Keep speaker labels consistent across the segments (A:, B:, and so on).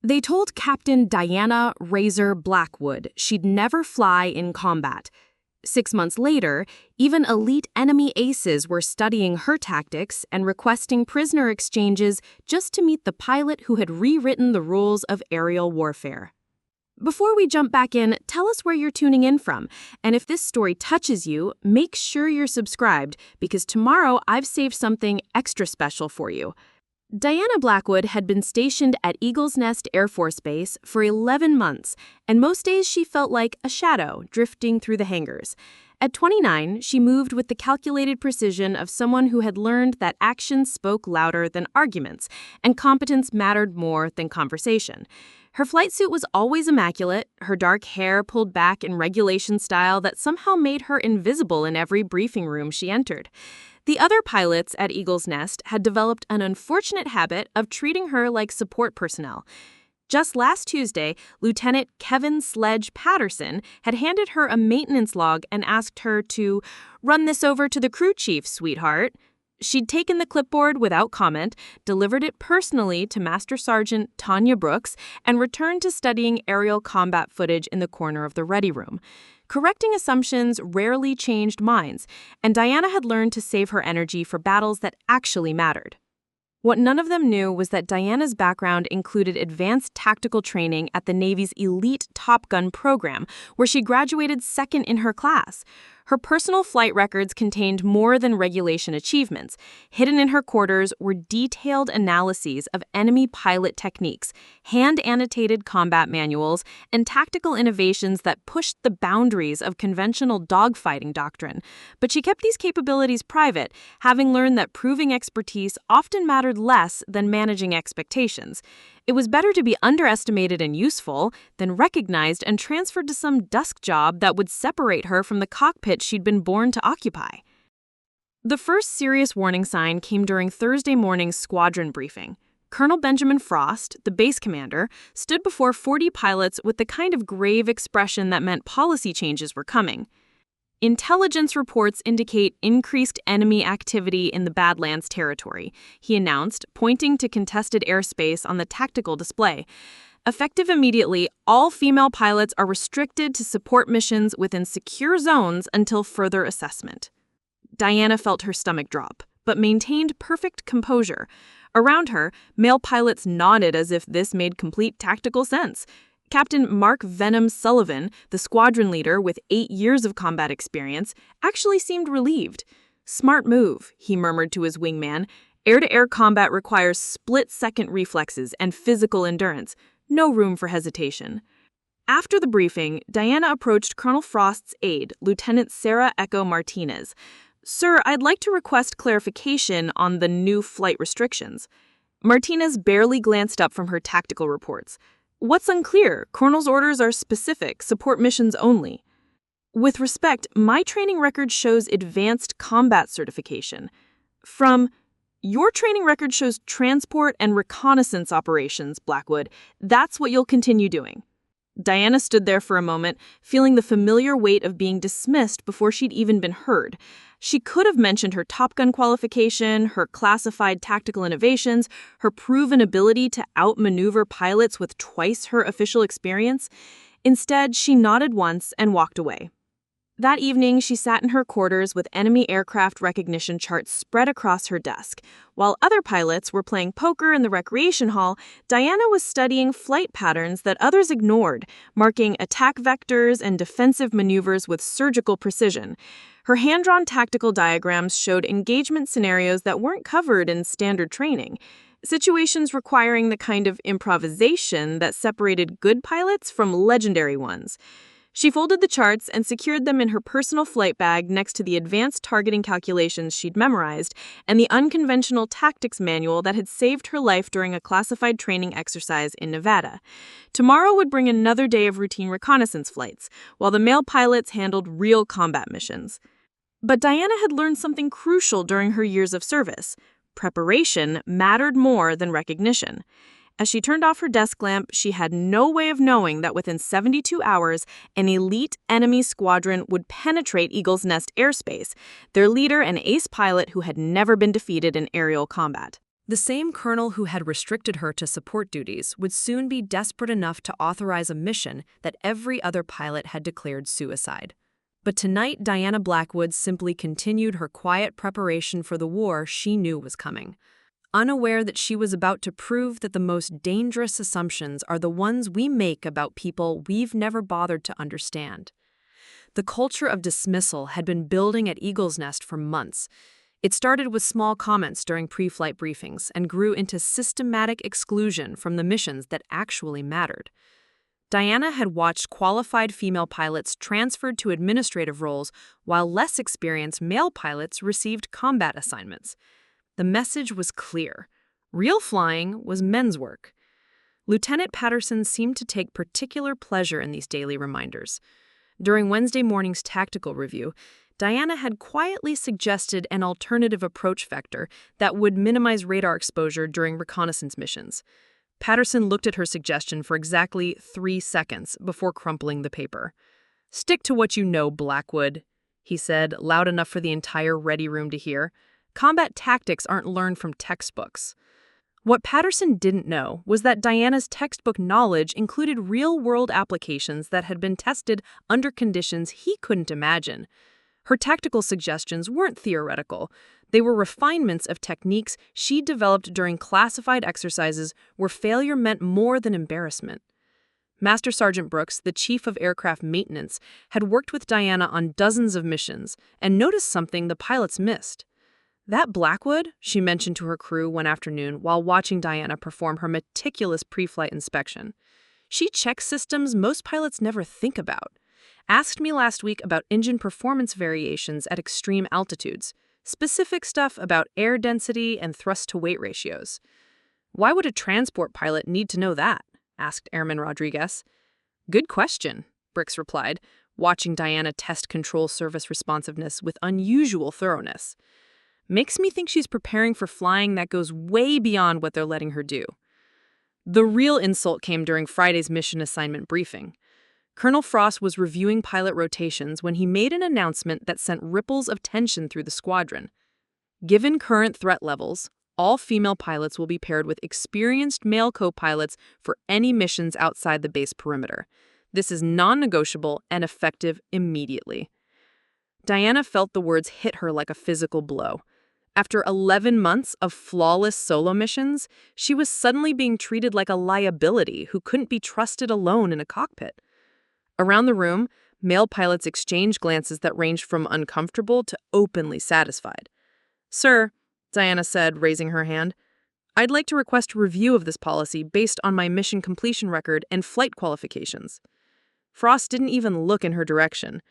A: They told Captain Diana Razor Blackwood she'd never fly in combat. 6 months later, even elite enemy aces were studying her tactics and requesting prisoner exchanges just to meet the pilot who had rewritten the rules of aerial warfare. Before we jump back in, tell us where you're tuning in from, and if this story touches you, make sure you're subscribed, because tomorrow I've saved something extra special for you. Diana Blackwood had been stationed at Eagle's Nest Air Force Base for 11 months, and most days she felt like a shadow drifting through the hangars. At 29, she moved with the calculated precision of someone who had learned that actions spoke louder than arguments, and competence mattered more than conversation. Her flight suit was always immaculate, her dark hair pulled back in regulation style that somehow made her invisible in every briefing room she entered. The other pilots at Eagle's Nest had developed an unfortunate habit of treating her like support personnel. Just last Tuesday, Lieutenant Kevin Sledge Patterson had handed her a maintenance log and asked her to run this over to the crew chief, sweetheart. She'd taken the clipboard without comment, delivered it personally to Master Sergeant Tanya Brooks, and returned to studying aerial combat footage in the corner of the ready room. Correcting assumptions rarely changed minds, and Diana had learned to save her energy for battles that actually mattered. What none of them knew was that Diana's background included advanced tactical training at the Navy's elite Top Gun program, where she graduated second in her class. Her personal flight records contained more than regulation achievements. Hidden in her quarters were detailed analyses of enemy pilot techniques, hand-annotated combat manuals, and tactical innovations that pushed the boundaries of conventional dogfighting doctrine. But she kept these capabilities private, having learned that proving expertise often mattered less than managing expectations. It was better to be underestimated and useful than recognized and transferred to some desk job that would separate her from the cockpit she'd been born to occupy. The first serious warning sign came during Thursday morning's squadron briefing. Colonel Benjamin Frost, the base commander, stood before 40 pilots with the kind of grave expression that meant policy changes were coming. Intelligence reports indicate increased enemy activity in the Badlands territory, he announced, pointing to contested airspace on the tactical display. Effective immediately, all female pilots are restricted to support missions within secure zones until further assessment. Diana felt her stomach drop, but maintained perfect composure. Around her, male pilots nodded as if this made complete tactical sense. Captain Mark Venom Sullivan, the squadron leader with 8 years of combat experience, actually seemed relieved. "Smart move," he murmured to his wingman. "Air-to-air combat requires split-second reflexes and physical endurance. No room for hesitation." After the briefing, Diana approached Colonel Frost's aide, Lieutenant Sarah Echo Martinez. "Sir, I'd like to request clarification on the new flight restrictions." Martinez barely glanced up from her tactical reports. "What's unclear? Colonel's orders are specific, support missions only." "With respect, my training record shows advanced combat certification." Your training record shows transport and reconnaissance operations, Blackwood. That's what you'll continue doing." Diana stood there for a moment, feeling the familiar weight of being dismissed before she'd even been heard. She could have mentioned her Top Gun qualification, her classified tactical innovations, her proven ability to outmaneuver pilots with twice her official experience. Instead, she nodded once and walked away. That evening, she sat in her quarters with enemy aircraft recognition charts spread across her desk. While other pilots were playing poker in the recreation hall, Diana was studying flight patterns that others ignored, marking attack vectors and defensive maneuvers with surgical precision. Her hand-drawn tactical diagrams showed engagement scenarios that weren't covered in standard training, situations requiring the kind of improvisation that separated good pilots from legendary ones. She folded the charts and secured them in her personal flight bag next to the advanced targeting calculations she'd memorized and the unconventional tactics manual that had saved her life during a classified training exercise in Nevada. Tomorrow would bring another day of routine reconnaissance flights, while the male pilots handled real combat missions. But Diana had learned something crucial during her years of service. Preparation mattered more than recognition. As she turned off her desk lamp, she had no way of knowing that within 72 hours, an elite enemy squadron would penetrate Eagle's Nest airspace, their leader an ace pilot who had never been defeated in aerial combat.
B: The same colonel who had restricted her to support duties would soon be desperate enough to authorize a mission that every other pilot had declared suicide. But tonight, Diana Blackwood simply continued her quiet preparation for the war she knew was coming, unaware that she was about to prove that the most dangerous assumptions are the ones we make about people we've never bothered to understand. The culture of dismissal had been building at Eagle's Nest for months. It started with small comments during pre-flight briefings and grew into systematic exclusion from the missions that actually mattered. Diana had watched qualified female pilots transferred to administrative roles while less experienced male pilots received combat assignments. The message was clear. Real flying was men's work. Lieutenant Patterson seemed to take particular pleasure in these daily reminders. During Wednesday morning's tactical review, Diana had quietly suggested an alternative approach vector that would minimize radar exposure during reconnaissance missions. Patterson looked at her suggestion for exactly 3 seconds before crumpling the paper. "Stick to what you know, Blackwood," he said, loud enough for the entire ready room to hear. "Combat tactics aren't learned from textbooks." What Patterson didn't know was that Diana's textbook knowledge included real-world applications that had been tested under conditions he couldn't imagine. Her tactical suggestions weren't theoretical. They were refinements of techniques she developed during classified exercises where failure meant more than embarrassment. Master Sergeant Brooks, the chief of aircraft maintenance, had worked with Diana on dozens of missions and noticed something the pilots missed. "That Blackwood," she mentioned to her crew one afternoon while watching Diana perform her meticulous pre-flight inspection. "She checks systems most pilots never think about. Asked me last week about engine performance variations at extreme altitudes, specific stuff about air density and thrust-to-weight ratios." "Why would a transport pilot need to know that?" asked Airman Rodriguez. "Good question," Brooks replied, watching Diana test control service responsiveness with unusual thoroughness. "Makes me think she's preparing for flying that goes way beyond what they're letting her do." The real insult came during Friday's mission assignment briefing. Colonel Frost was reviewing pilot rotations when he made an announcement that sent ripples of tension through the squadron. Given current threat levels, all female pilots will be paired with experienced male co-pilots for any missions outside the base perimeter. This is non-negotiable and effective immediately. Diana felt the words hit her like a physical blow. After 11 months of flawless solo missions, she was suddenly being treated like a liability who couldn't be trusted alone in a cockpit. Around the room, male pilots exchanged glances that ranged from uncomfortable to openly satisfied. "Sir," Diana said, raising her hand, "I'd like to request a review of this policy based on my mission completion record and flight qualifications." Frost didn't even look in her direction.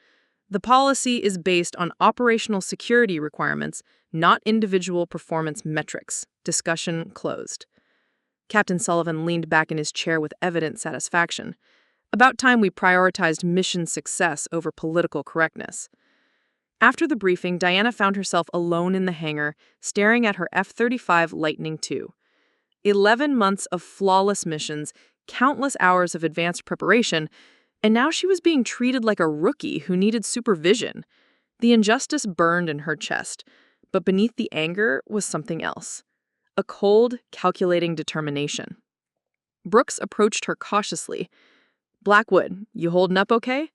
B: "The policy is based on operational security requirements, not individual performance metrics." Discussion closed. Captain Sullivan leaned back in his chair with evident satisfaction. "About time we prioritized mission success over political correctness." After the briefing, Diana found herself alone in the hangar, staring at her F-35 Lightning II. 11 months of flawless missions, countless hours of advanced preparation, and now she was being treated like a rookie who needed supervision. The injustice burned in her chest, but beneath the anger was something else. A cold, calculating determination. Brooks approached her cautiously. "Blackwood, you holding up okay?"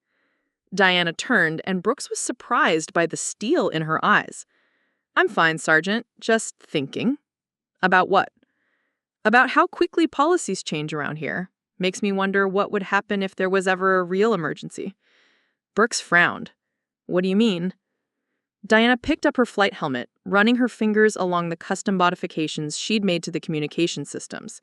B: Diana turned, and Brooks was surprised by the steel in her eyes. "I'm fine, Sergeant. Just thinking." "About what?" "About how quickly policies change around here. Makes me wonder what would happen if there was ever a real emergency." Brooks frowned. "What do you mean?" Diana picked up her flight helmet, running her fingers along the custom modifications she'd made to the communication systems.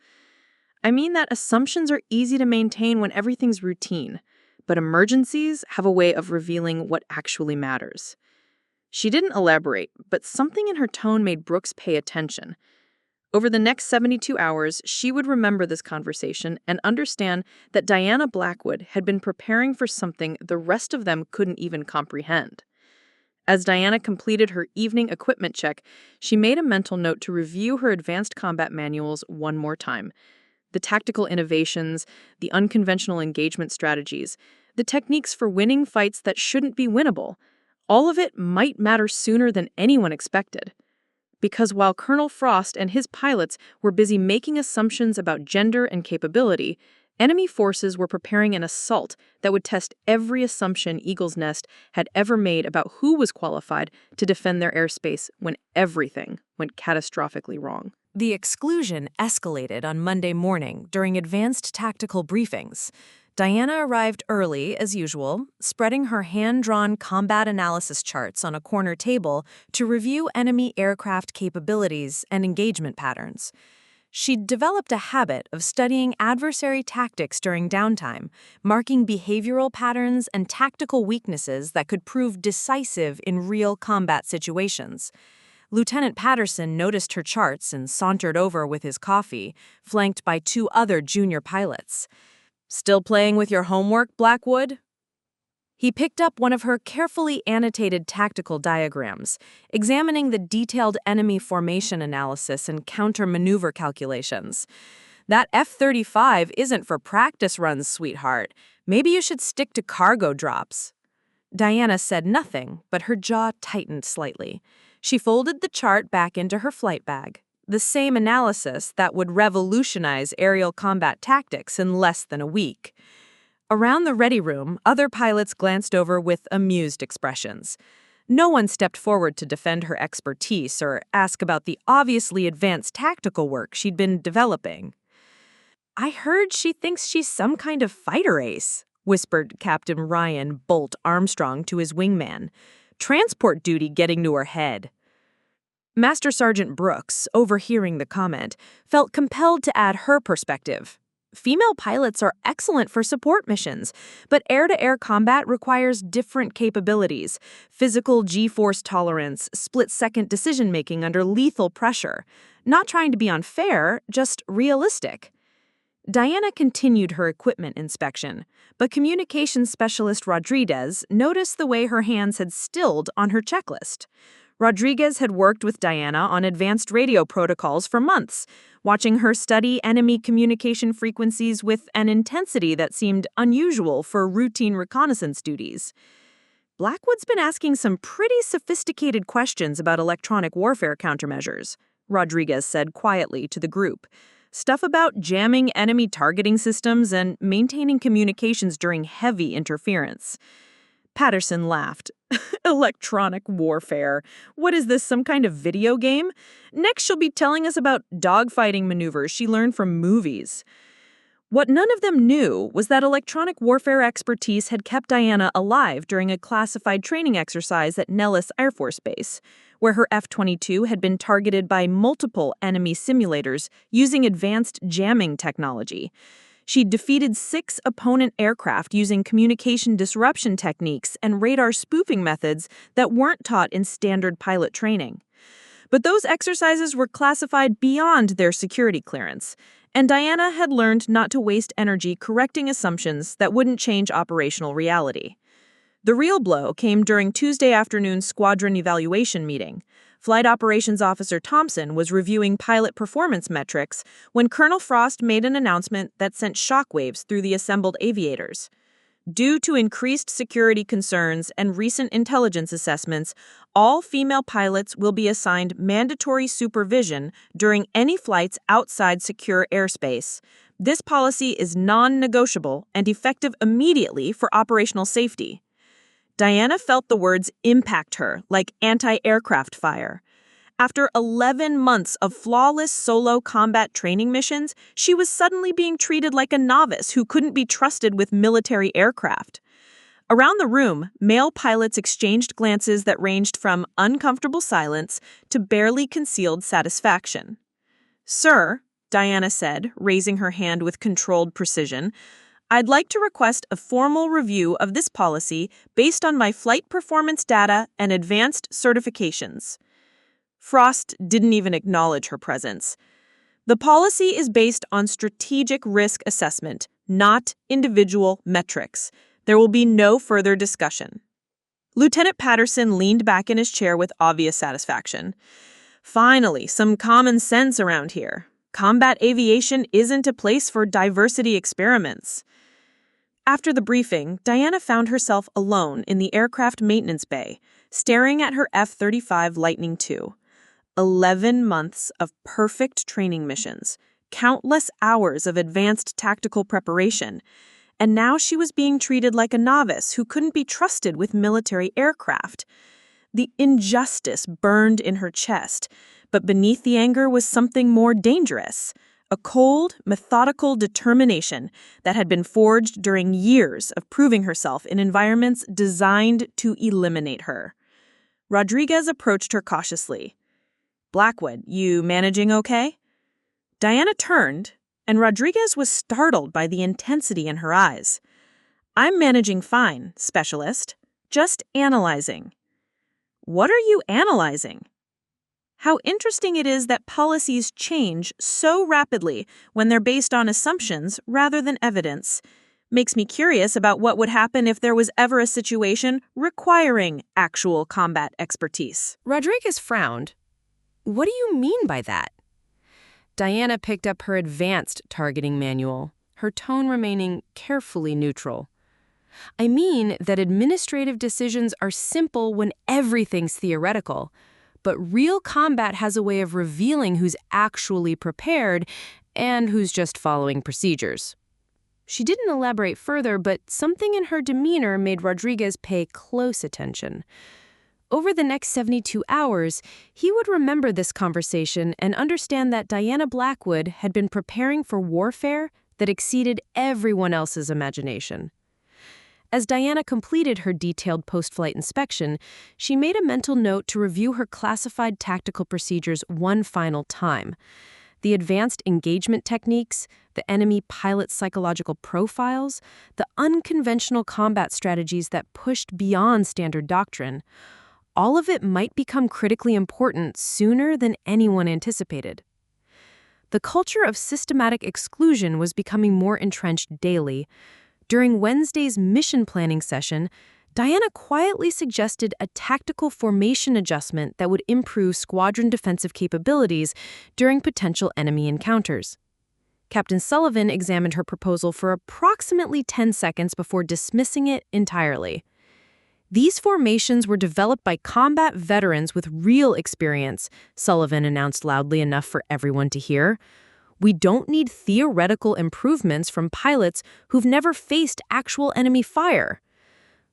B: "I mean that assumptions are easy to maintain when everything's routine, but emergencies have a way of revealing what actually matters." She didn't elaborate, but something in her tone made Brooks pay attention. Over the next 72 hours, she would remember this conversation and understand that Diana Blackwood had been preparing for something the rest of them couldn't even comprehend. As Diana completed her evening equipment check, she made a mental note to review her advanced combat manuals one more time. The tactical innovations, the unconventional engagement strategies, the techniques for winning fights that shouldn't be winnable. All of it might matter sooner than anyone expected. because while Colonel Frost and his pilots were busy making assumptions about gender and capability, enemy forces were preparing an assault that would test every assumption Eagle's Nest had ever made about who was qualified to defend their airspace when everything went catastrophically wrong. The exclusion escalated on Monday morning during advanced tactical briefings. Diana arrived early, as usual, spreading her hand-drawn combat analysis charts on a corner table to review enemy aircraft capabilities and engagement patterns. She'd developed a habit of studying adversary tactics during downtime, marking behavioral patterns and tactical weaknesses that could prove decisive in real combat situations. Lieutenant Patterson noticed her charts and sauntered over with his coffee, flanked by two other junior pilots. "Still playing with your homework, Blackwood?" He picked up one of her carefully annotated tactical diagrams, examining the detailed enemy formation analysis and counter-maneuver calculations. "That F-35 isn't for practice runs, sweetheart. Maybe you should stick to cargo drops." Diana said nothing, but her jaw tightened slightly. She folded the chart back into her flight bag. The same analysis that would revolutionize aerial combat tactics in less than a week. Around the ready room, other pilots glanced over with amused expressions. No one stepped forward to defend her expertise or ask about the obviously advanced tactical work she'd been developing. "I heard she thinks she's some kind of fighter ace," whispered Captain Ryan Bolt Armstrong to his wingman. "Transport duty getting to her head." Master Sergeant Brooks, overhearing the comment, felt compelled to add her perspective. "Female pilots are excellent for support missions, but air-to-air combat requires different capabilities: physical G-force tolerance, split-second decision-making under lethal pressure. Not trying to be unfair, just realistic." Diana continued her equipment inspection, but communications specialist Rodriguez noticed the way her hands had stilled on her checklist. Rodriguez had worked with Diana on advanced radio protocols for months, watching her study enemy communication frequencies with an intensity that seemed unusual for routine reconnaissance duties. "Blackwood's been asking some pretty sophisticated questions about electronic warfare countermeasures," Rodriguez said quietly to the group. "Stuff about jamming enemy targeting systems and maintaining communications during heavy interference." Patterson laughed. "Electronic warfare. What is this, some kind of video game? Next she'll be telling us about dogfighting maneuvers she learned from movies." What none of them knew was that electronic warfare expertise had kept Diana alive during a classified training exercise at Nellis Air Force Base, where her F-22 had been targeted by multiple enemy simulators using advanced jamming technology. She'd defeated 6 opponent aircraft using communication disruption techniques and radar spoofing methods that weren't taught in standard pilot training. But those exercises were classified beyond their security clearance, and Diana had learned not to waste energy correcting assumptions that wouldn't change operational reality. The real blow came during Tuesday afternoon's squadron evaluation meeting. Flight Operations Officer Thompson was reviewing pilot performance metrics when Colonel Frost made an announcement that sent shockwaves through the assembled aviators. Due to increased security concerns and recent intelligence assessments, all female pilots will be assigned mandatory supervision during any flights outside secure airspace. This policy is non-negotiable and effective immediately for operational safety. Diana felt the words impact her like anti-aircraft fire. After 11 months of flawless solo combat training missions, she was suddenly being treated like a novice who couldn't be trusted with military aircraft. Around the room, male pilots exchanged glances that ranged from uncomfortable silence to barely concealed satisfaction. "Sir," Diana said, raising her hand with controlled precision, "I'd like to request a formal review of this policy based on my flight performance data and advanced certifications." Frost didn't even acknowledge her presence. "The policy is based on strategic risk assessment, not individual metrics. There will be no further discussion." Lieutenant Patterson leaned back in his chair with obvious satisfaction. "Finally, some common sense around here. Combat aviation isn't a place for diversity experiments." After the briefing, Diana found herself alone in the aircraft maintenance bay, staring at her F-35 Lightning II.
C: 11 months of perfect training missions, countless hours of advanced tactical preparation, and now she was being treated like a novice who couldn't be trusted with military aircraft. The injustice burned in her chest, but beneath the anger was something more dangerous. A cold, methodical determination that had been forged during years of proving herself in environments designed to eliminate her. Rodriguez approached her cautiously. "Blackwood, you managing okay?" Diana turned, and Rodriguez was startled by the intensity in her eyes. "I'm managing fine, Specialist. Just analyzing." "What are you analyzing?" How interesting it is that policies change so rapidly when they're based on assumptions rather than evidence. Makes me curious about what would happen if there was ever a situation requiring actual combat expertise.
B: Rodriguez frowned. "What do you mean by that?" Diana picked up her advanced targeting manual, her tone remaining carefully neutral. "I mean that administrative decisions are simple when everything's theoretical, but real combat has a way of revealing who's actually prepared and who's just following procedures." She didn't elaborate further, but something in her demeanor made Rodriguez pay close attention. Over the next 72 hours, he would remember this conversation and understand that Diana Blackwood had been preparing for warfare that exceeded everyone else's imagination. As Diana completed her detailed post-flight inspection, she made a mental note to review her classified tactical procedures one final time. The advanced engagement techniques, the enemy pilot psychological profiles, the unconventional combat strategies that pushed beyond standard doctrine. All of it might become critically important sooner than anyone anticipated. The culture of systematic exclusion was becoming more entrenched daily. During Wednesday's mission planning session, Diana quietly suggested a tactical formation adjustment that would improve squadron defensive capabilities during potential enemy encounters. Captain Sullivan examined her proposal for approximately 10 seconds before dismissing it entirely. "These formations were developed by combat veterans with real experience," Sullivan announced loudly enough for everyone to hear. "We don't need theoretical improvements from pilots who've never faced actual enemy fire."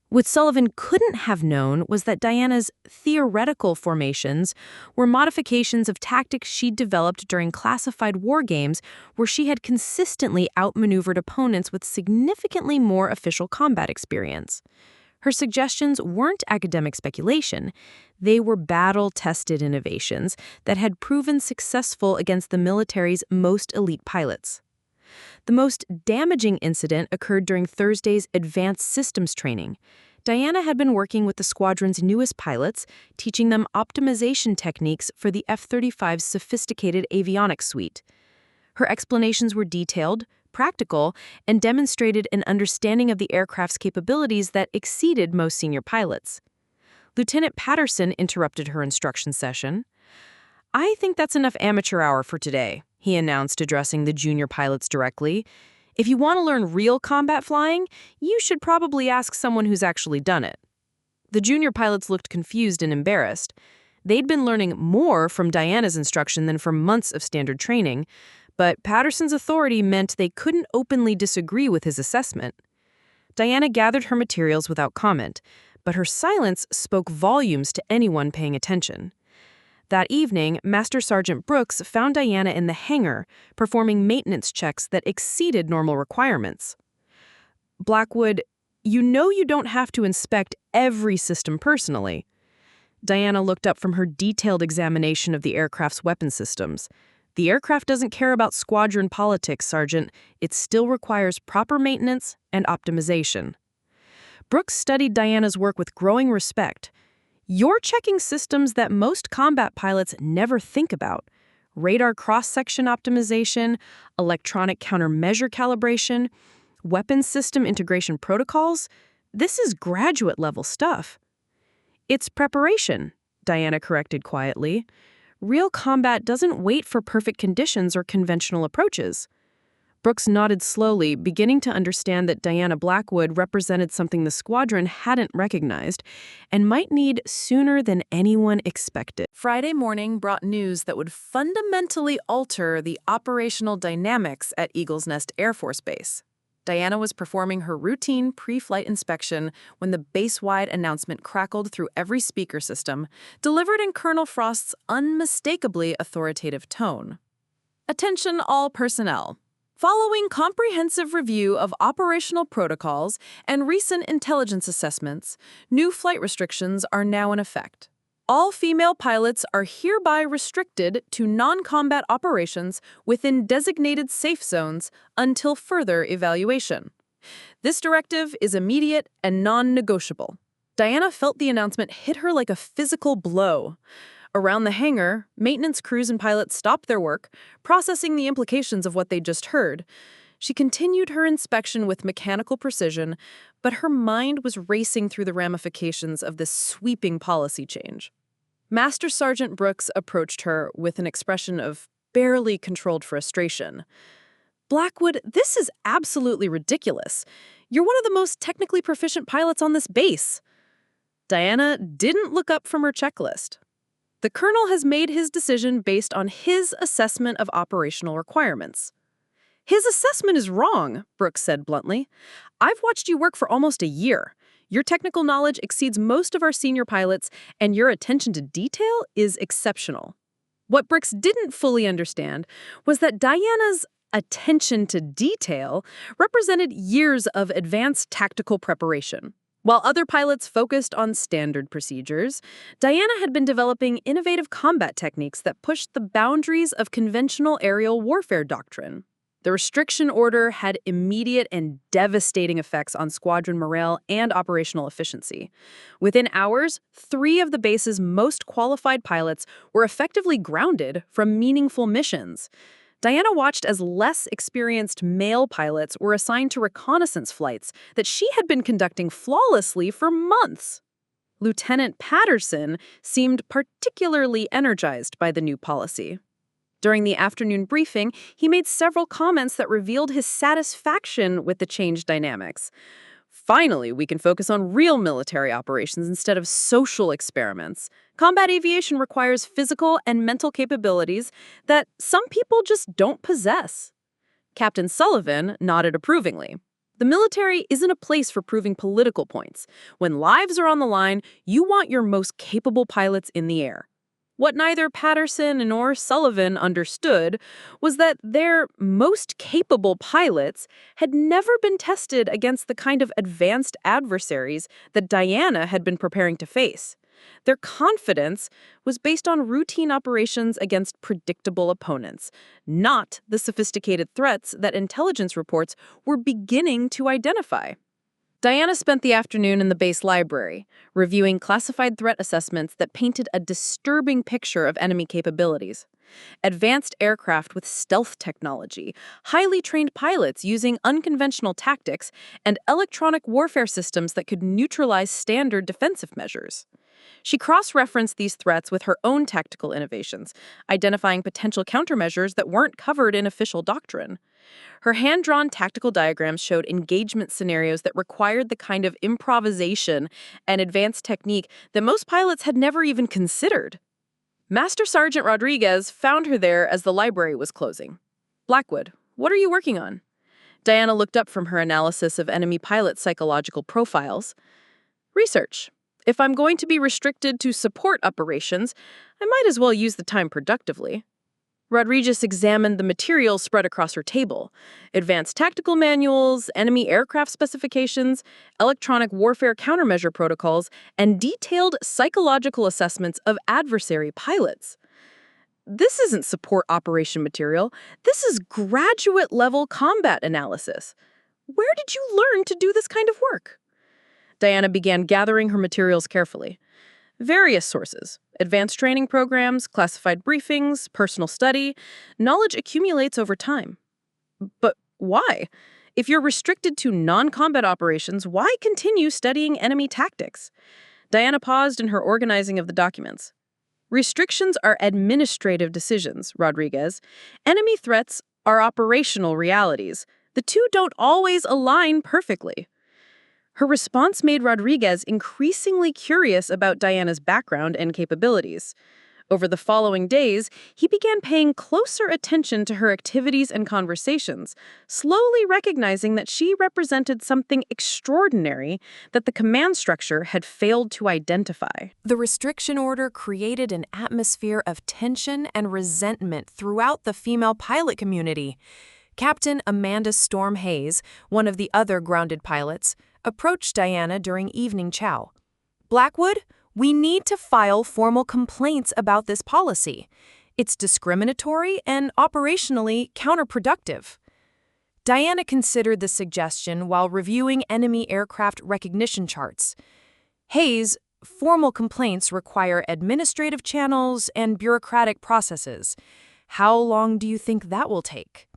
B: What Sullivan couldn't have known was that Diana's theoretical formations were modifications of tactics she'd developed during classified war games where she had consistently outmaneuvered opponents with significantly more official combat experience. Her suggestions weren't academic speculation. They were battle-tested innovations that had proven successful against the military's most elite pilots. The most damaging incident occurred during Thursday's advanced systems training. Diana had been working with the squadron's newest pilots, teaching them optimization techniques for the F-35's sophisticated avionics suite. Her explanations were detailed, practical, and demonstrated an understanding of the aircraft's capabilities that exceeded most senior pilots. Lieutenant Patterson interrupted her instruction session. "I think that's enough amateur hour for today," he announced, addressing the junior pilots directly. "If you want to learn real combat flying, you should probably ask someone who's actually done it." The junior pilots looked confused and embarrassed. They'd been learning more from Diana's instruction than from months of standard training, but Patterson's authority meant they couldn't openly disagree with his assessment. Diana gathered her materials without comment, but her silence spoke volumes to anyone paying attention. That evening, Master Sergeant Brooks found Diana in the hangar, performing maintenance checks that exceeded normal requirements. "Blackwood, you know you don't have to inspect every system personally." Diana looked up from her detailed examination of the aircraft's weapon systems. "The aircraft doesn't care about squadron politics, Sergeant. It still requires proper maintenance and optimization." Brooks studied Diana's work with growing respect. "You're checking systems that most combat pilots never think about. Radar cross-section optimization, electronic countermeasure calibration, weapons system integration protocols. This is graduate-level stuff." "It's preparation," Diana corrected quietly. "Real combat doesn't wait for perfect conditions or conventional approaches."
C: Brooks nodded slowly, beginning to understand that Diana Blackwood represented something the squadron hadn't recognized and might need sooner than anyone expected.
B: Friday morning brought news that would fundamentally alter the operational dynamics at Eagle's Nest Air Force Base. Diana was performing her routine pre-flight inspection when the base-wide announcement crackled through every speaker system, delivered in Colonel Frost's unmistakably authoritative tone. Attention all personnel. Following comprehensive review of operational protocols and recent intelligence assessments, new flight restrictions are now in effect. All female pilots are hereby restricted to non-combat operations within designated safe zones until further evaluation. This directive is immediate and non-negotiable. Diana felt the announcement hit her like a physical blow. Around the hangar, maintenance crews and pilots stopped their work, processing the implications of what they'd just heard. She continued her inspection with mechanical precision, but her mind was racing through the ramifications of this sweeping policy change. Master Sergeant Brooks approached her with an expression of barely controlled frustration. "Blackwood, this is absolutely ridiculous. You're one of the most technically proficient pilots on this base." Diana didn't look up from her checklist. "The colonel has made his decision based on his assessment of operational requirements." "His assessment is wrong," Brooks said bluntly. "I've watched you work for almost a year. Your technical knowledge exceeds most of our senior pilots, and your attention to detail is exceptional." What Brooks didn't fully understand was that Diana's attention to detail represented years of advanced tactical preparation. While other pilots focused on standard procedures, Diana had been developing innovative combat techniques that pushed the boundaries of conventional aerial warfare doctrine. The restriction order had immediate and devastating effects on squadron morale and operational efficiency. Within hours, 3 of the base's most qualified pilots were effectively grounded from meaningful missions. Diana watched as less experienced male pilots were assigned to reconnaissance flights that she had been conducting flawlessly for months. Lieutenant Patterson seemed particularly energized by the new policy. During the afternoon briefing, he made several comments that revealed his satisfaction with the changed dynamics. "Finally, we can focus on real military operations instead of social experiments. Combat aviation requires physical and mental capabilities that some people just don't possess." Captain Sullivan nodded approvingly. "The military isn't a place for proving political points. When lives are on the line, you want your most capable pilots in the air." What neither Patterson nor Sullivan understood was that their most capable pilots had never been tested against the kind of advanced adversaries that Diana had been preparing to face. Their confidence was based on routine operations against predictable opponents, not the sophisticated threats that intelligence reports were beginning to identify. Diana spent the afternoon in the base library, reviewing classified threat assessments that painted a disturbing picture of enemy capabilities. Advanced aircraft with stealth technology, highly trained pilots using unconventional tactics, and electronic warfare systems that could neutralize standard defensive measures. She cross-referenced these threats with her own tactical innovations, identifying potential countermeasures that weren't covered in official doctrine. Her hand-drawn tactical diagrams showed engagement scenarios that required the kind of improvisation and advanced technique that most pilots had never even considered. Master Sergeant Rodriguez found her there as the library was closing. "Blackwood, what are you working on?" Diana looked up from her analysis of enemy pilot psychological profiles. "Research. If I'm going to be restricted to support operations, I might as well use the time productively." Rodriguez examined the materials spread across her table: advanced tactical manuals, enemy aircraft specifications, electronic warfare countermeasure protocols, and detailed psychological assessments of adversary pilots. "This isn't support operation material. This is graduate-level combat analysis. Where did you learn to do this kind of work?" Diana began gathering her materials carefully. "Various sources. Advanced training programs, classified briefings, personal study. Knowledge accumulates over time." "But why? If you're restricted to non-combat operations, why continue studying enemy tactics?" Diana paused in her organizing of the documents. "Restrictions are administrative decisions, Rodriguez. Enemy threats
C: our operational realities. The two don't always align perfectly. Her response made Rodriguez increasingly curious about Diana's background and capabilities. Over the following days, he began paying closer attention to her activities and conversations, slowly recognizing that she represented something extraordinary that the command structure had failed to identify.
B: The restriction order created an atmosphere of tension and resentment throughout the female pilot community. Captain Amanda Storm Hayes, one of the other grounded pilots, approached Diana during evening chow. "Blackwood, we need to file formal complaints about this policy. It's discriminatory and operationally counterproductive." Diana considered the suggestion while reviewing enemy aircraft recognition charts. "Hayes, formal complaints require administrative channels and bureaucratic processes. How long do you think that will take?"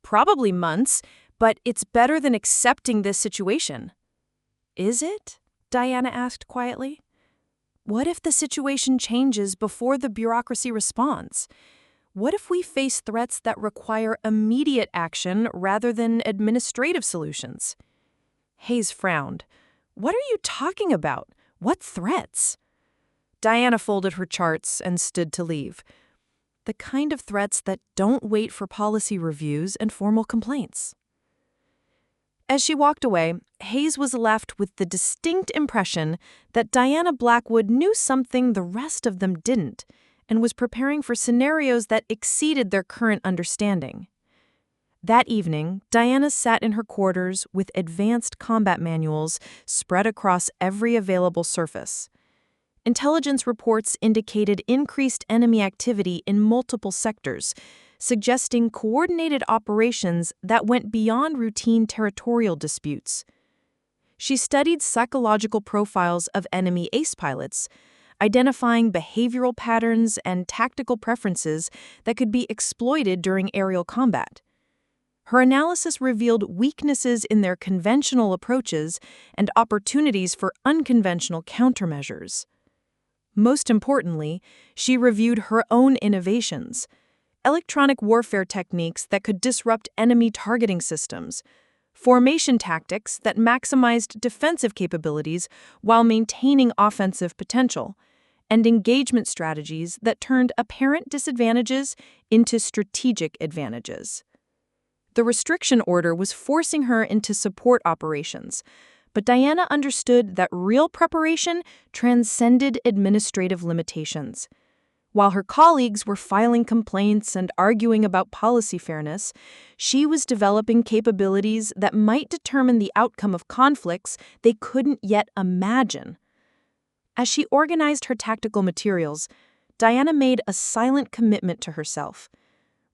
B: "Probably months, but it's better than accepting this situation." "Is it?" Diana asked quietly. "What if the situation changes before the bureaucracy responds? What if we face threats that require immediate action rather than administrative solutions?" Hayes frowned. "What are you talking about? What threats?" Diana folded her charts and stood to leave. "The kind of threats that don't wait for policy reviews and formal complaints." As she walked away, Hayes was left with the distinct impression that Diana Blackwood knew something the rest of them didn't, and was preparing for scenarios that exceeded their current understanding. That evening, Diana sat in her quarters with advanced combat manuals spread across every available surface. Intelligence reports indicated increased enemy activity in multiple sectors, suggesting coordinated operations that went beyond routine territorial disputes. She studied psychological profiles of enemy ace pilots, identifying behavioral patterns and tactical preferences that could be exploited during aerial combat. Her analysis revealed weaknesses in their conventional approaches and opportunities for unconventional countermeasures. Most importantly, she reviewed her own innovations: electronic warfare techniques that could disrupt enemy targeting systems, formation tactics that maximized defensive capabilities while maintaining offensive potential, and engagement strategies that turned apparent disadvantages into strategic advantages. The restriction order was forcing her into support operations, but Diana understood that real preparation transcended administrative limitations. While her colleagues were filing complaints and arguing about policy fairness, she was developing capabilities that might determine the outcome of conflicts they couldn't yet imagine. As she organized her tactical materials, Diana made a silent commitment to herself.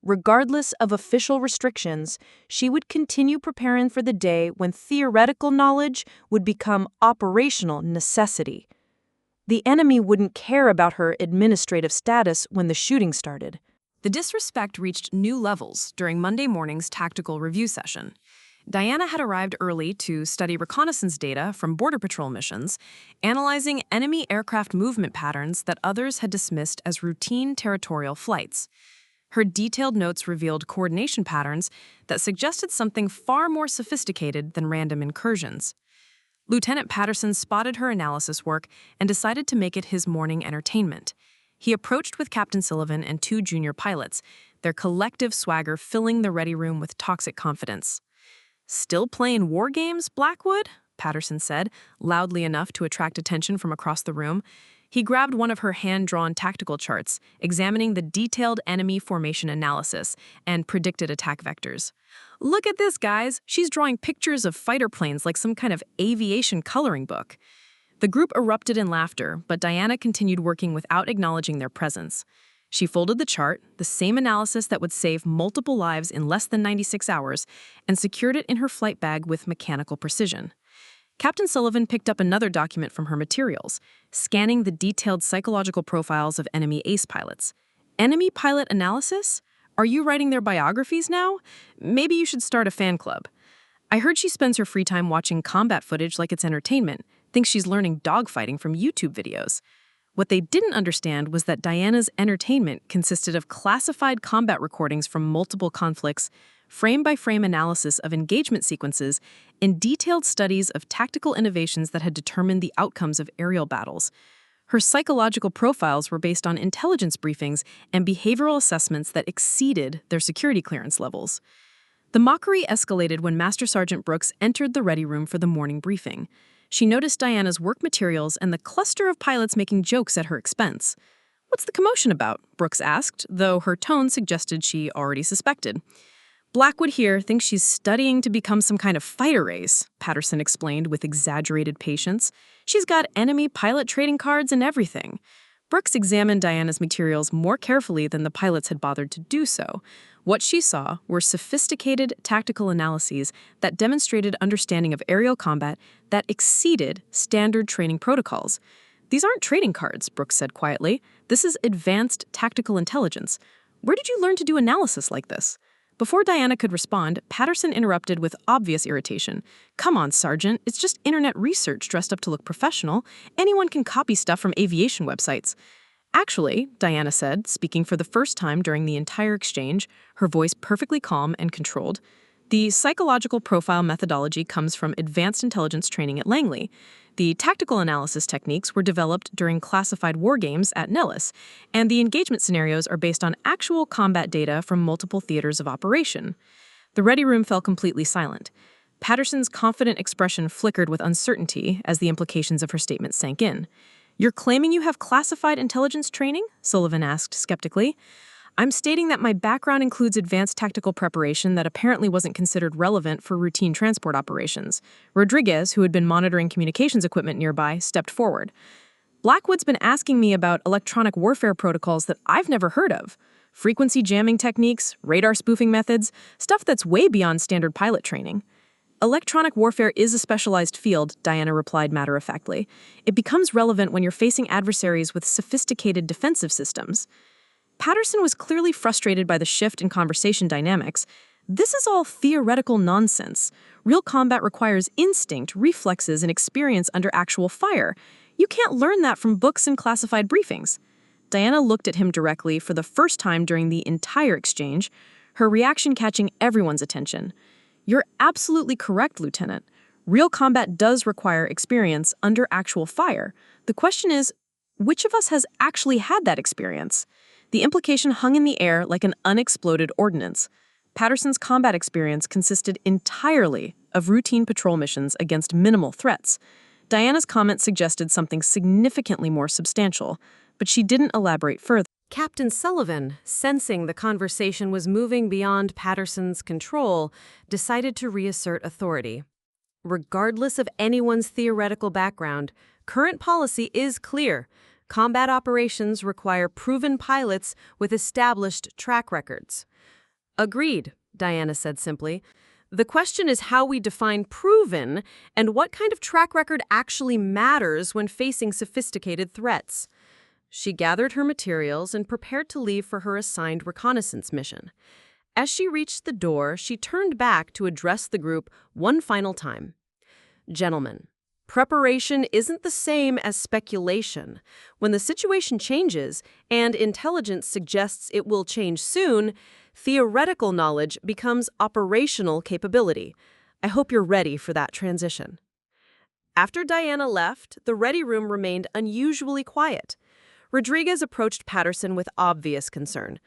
B: Regardless of official restrictions, she would continue preparing for the day when theoretical knowledge would become operational necessity. The enemy wouldn't care about her administrative status when the shooting started. The disrespect reached new levels during Monday morning's tactical review session. Diana had arrived early to study reconnaissance data from Border Patrol missions, analyzing enemy aircraft movement patterns that others had dismissed as routine territorial flights. Her detailed notes revealed coordination patterns that suggested something far more sophisticated than random incursions. Lieutenant Patterson spotted her analysis work and decided to make it his morning entertainment. He approached with Captain Sullivan and two junior pilots, their collective swagger filling the ready room with toxic confidence. "Still playing war games, Blackwood?" Patterson said, loudly enough to attract attention from across the room. He grabbed one of her hand-drawn tactical charts, examining the detailed enemy formation analysis and predicted attack vectors. "Look at this, guys. She's drawing pictures of fighter planes like some kind of aviation coloring book." The group erupted in laughter, but Diana continued working without acknowledging their presence. She folded the chart, the same analysis that would save multiple lives in less than 96 hours, and secured it in her flight bag with mechanical precision. Captain Sullivan picked up another document from her materials, scanning the detailed psychological profiles of enemy ace pilots. "Enemy pilot analysis? Are you writing their biographies now? Maybe you should start a fan club." "I heard she spends her free time watching combat footage like it's entertainment, thinks she's learning dogfighting from YouTube videos." What they didn't understand was that Diana's entertainment consisted of classified combat recordings from multiple conflicts, frame-by-frame analysis of engagement sequences, and detailed studies of tactical innovations that had determined the outcomes of aerial battles. Her psychological profiles were based on intelligence briefings and behavioral assessments that exceeded their security clearance levels. The mockery escalated when Master Sergeant Brooks entered the ready room for the morning briefing. She noticed Diana's work materials and the cluster of pilots making jokes at her expense. "What's the commotion about?" Brooks asked, though her tone suggested she already suspected. "Blackwood here thinks she's studying to become some kind of fighter race," Patterson explained with exaggerated patience. "She's got enemy pilot trading cards and everything." Brooks examined Diana's materials more carefully than the pilots had bothered to do so. What she saw were sophisticated tactical analyses that demonstrated understanding of aerial combat that exceeded standard training protocols. "These aren't trading cards," Brooks said quietly. "This is advanced tactical intelligence. Where did you learn to do analysis like this?" Before Diana could respond, Patterson interrupted with obvious irritation. "Come on, Sergeant, it's just internet research dressed up to look professional. Anyone can copy stuff from aviation websites." "Actually," Diana said, speaking for the first time during the entire exchange, her voice perfectly calm and controlled, "the psychological profile methodology comes from advanced intelligence training at Langley. The tactical analysis techniques were developed during classified war games at Nellis, and the engagement scenarios are based on actual combat data from multiple theaters of operation." The ready room fell completely silent. Patterson's confident expression flickered with uncertainty as the implications of her statement sank in. "You're claiming you have classified intelligence training?" Sullivan asked skeptically. "I'm stating that my background includes advanced tactical preparation that apparently wasn't considered relevant for routine transport operations." Rodriguez, who had been monitoring communications equipment nearby, stepped forward. "Blackwood's been asking me about electronic warfare protocols that I've never heard of. Frequency jamming techniques, radar spoofing methods, stuff that's way beyond standard pilot training." "Electronic warfare is a specialized field," Diana replied matter-of-factly. "It becomes relevant when you're facing adversaries with sophisticated defensive systems." Patterson was clearly frustrated by the shift in conversation dynamics. "This is all theoretical nonsense. Real combat requires instinct, reflexes, and experience under actual fire. You can't learn that from books and classified briefings." Diana looked at him directly for the first time during the entire exchange, her reaction catching everyone's attention. "You're absolutely correct, Lieutenant. Real combat does require experience under actual fire. The question is, which of us has actually had that experience?" The implication hung in the air like an unexploded ordnance. Patterson's combat experience consisted entirely of routine patrol missions against minimal threats. Diana's comment suggested something significantly more substantial, but she didn't elaborate further.
A: Captain Sullivan, sensing the conversation was moving beyond Patterson's control, decided to reassert authority. Regardless of anyone's theoretical background, current policy is clear. Combat operations require proven pilots with established track records. "Agreed," Diana said simply. "The question is how we define proven and what kind of track record actually matters when facing sophisticated threats." She gathered her materials and prepared to leave for her assigned reconnaissance mission. As she reached the door, she turned back to address the group one final time. "Gentlemen, preparation isn't the same as speculation. When the situation changes, and intelligence suggests it will change soon, theoretical knowledge becomes operational capability. I hope you're ready for that transition." After Diana left, the ready room remained unusually quiet. Rodriguez approached Patterson with obvious concern.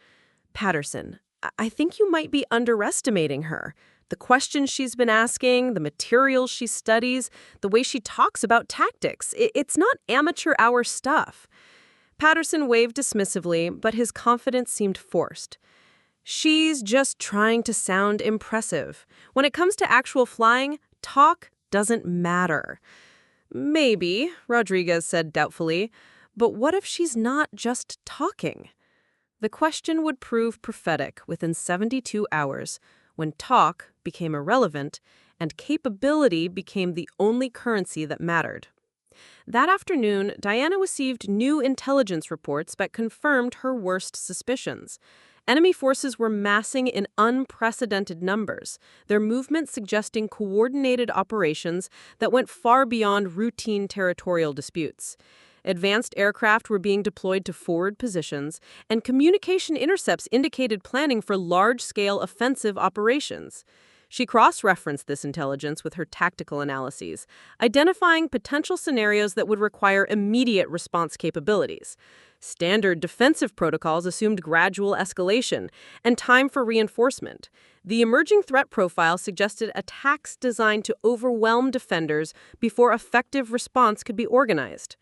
A: "Patterson, I think you might be underestimating her. The questions she's been asking, the materials she studies, the way she talks about tactics, it's not amateur hour stuff." Patterson waved dismissively, but his confidence seemed forced. "She's just trying to sound impressive. When it comes to actual flying, talk doesn't matter." "Maybe," Rodriguez said doubtfully. "But what if she's not just talking?" The question would prove prophetic within 72 hours, when talk became irrelevant and capability became the only currency that mattered. That afternoon, Diana received new intelligence reports that confirmed her worst suspicions. Enemy forces were massing in unprecedented numbers, their movements suggesting coordinated operations that went far beyond routine territorial disputes.
B: Advanced aircraft were being deployed to forward positions, and communication intercepts indicated planning for large-scale offensive operations. She cross-referenced this intelligence with her tactical analyses, identifying potential scenarios that would require immediate response capabilities. Standard defensive protocols assumed gradual escalation and time for reinforcement. The emerging threat profile suggested attacks designed to overwhelm defenders before effective response could be organized.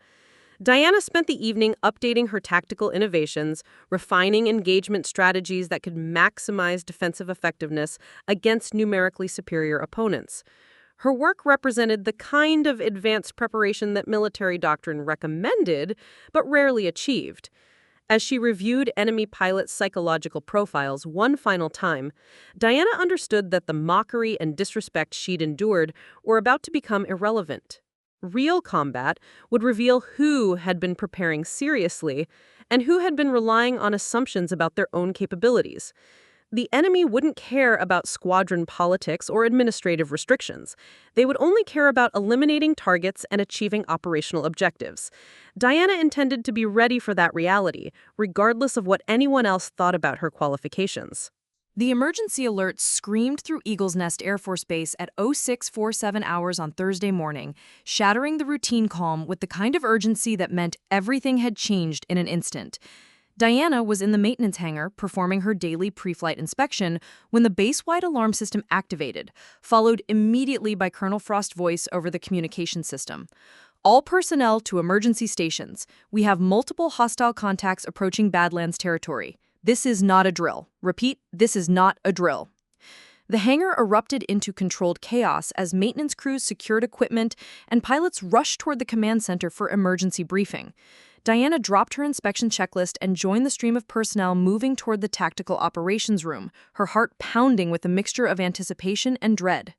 B: Diana spent the evening updating her tactical innovations, refining engagement strategies that could maximize defensive effectiveness against numerically superior opponents. Her work represented the kind of advanced preparation that military doctrine recommended, but rarely achieved. As she reviewed enemy pilots' psychological profiles one final time, Diana understood that the mockery and disrespect she'd endured were about to become irrelevant. Real combat would reveal who had been preparing seriously and who had been relying on assumptions about their own capabilities. The enemy wouldn't care about squadron politics or administrative restrictions. They would only care about eliminating targets and achieving operational objectives. Diana intended to be ready for that reality, regardless of what anyone else thought about her qualifications.
D: The emergency alert screamed through Eagle's Nest Air Force Base at 0647 hours on Thursday morning, shattering the routine calm with the kind of urgency that meant everything had changed in an instant. Diana was in the maintenance hangar performing her daily pre-flight inspection when the base-wide alarm system activated, followed immediately by Colonel Frost's voice over the communication system. All personnel to emergency stations. We have multiple hostile contacts approaching Badlands territory. This is not a drill. Repeat, this is not a drill. The hangar erupted into controlled chaos as maintenance crews secured equipment and pilots rushed toward the command center for emergency briefing. Diana dropped her inspection checklist and joined the stream of personnel moving toward the tactical operations room, her heart pounding with a mixture of anticipation and dread.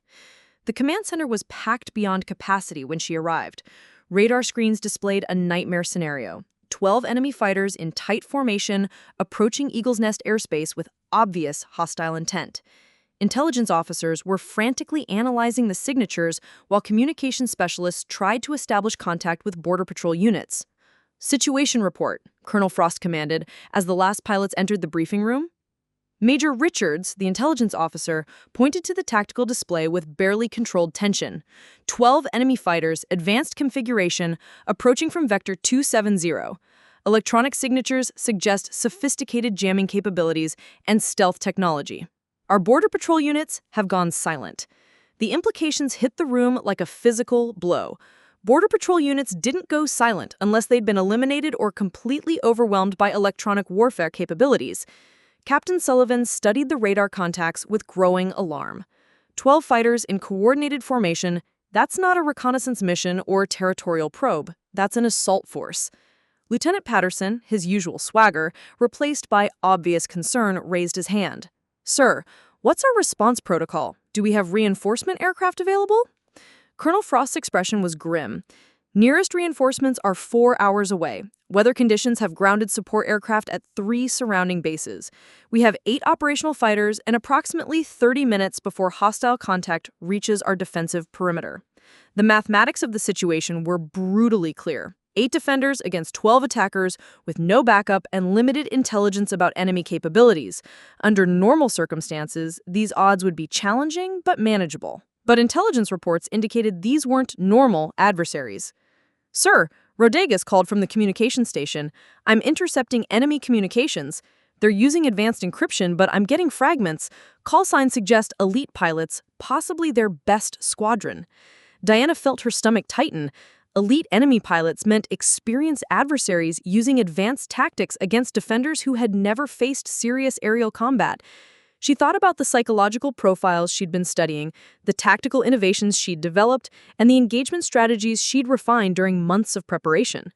D: The command center was packed beyond capacity when she arrived. Radar screens displayed a nightmare scenario. 12 enemy fighters in tight formation approaching Eagle's Nest airspace with obvious hostile intent. Intelligence officers were frantically analyzing the signatures while communications specialists tried to establish contact with Border Patrol units. "Situation report," Colonel Frost commanded as the last pilots entered the briefing room. Major Richards, the intelligence officer, pointed to the tactical display with barely controlled tension. 12 enemy fighters, advanced configuration, approaching from Vector 270. Electronic signatures suggest sophisticated jamming capabilities and stealth technology. Our Border Patrol units have gone silent. The implications hit the room like a physical blow. Border Patrol units didn't go silent unless they'd been eliminated or completely overwhelmed by electronic warfare capabilities. Captain Sullivan studied the radar contacts with growing alarm. 12 fighters in coordinated formation, that's not a reconnaissance mission or territorial probe. That's an assault force. Lieutenant Patterson, his usual swagger, replaced by obvious concern, raised his hand. "Sir, what's our response protocol? Do we have reinforcement aircraft available?" Colonel Frost's expression was grim. "Nearest reinforcements are 4 hours away. Weather conditions have grounded support aircraft at 3 surrounding bases. We have 8 operational fighters and approximately 30 minutes before hostile contact reaches our defensive perimeter." The mathematics of the situation were brutally clear. 8 defenders against 12 attackers with no backup and limited intelligence about enemy capabilities. Under normal circumstances, these odds would be challenging but manageable. But intelligence reports indicated these weren't normal adversaries. "Sir," Rodegas called from the communication station, "I'm intercepting enemy communications. They're using advanced encryption, but I'm getting fragments. Call signs suggest elite pilots, possibly their best squadron." Diana felt her stomach tighten. Elite enemy pilots meant experienced adversaries using advanced tactics against defenders who had never faced serious aerial combat. She thought about the psychological profiles she'd been studying, the tactical innovations she'd developed, and the engagement strategies she'd refined during months of preparation.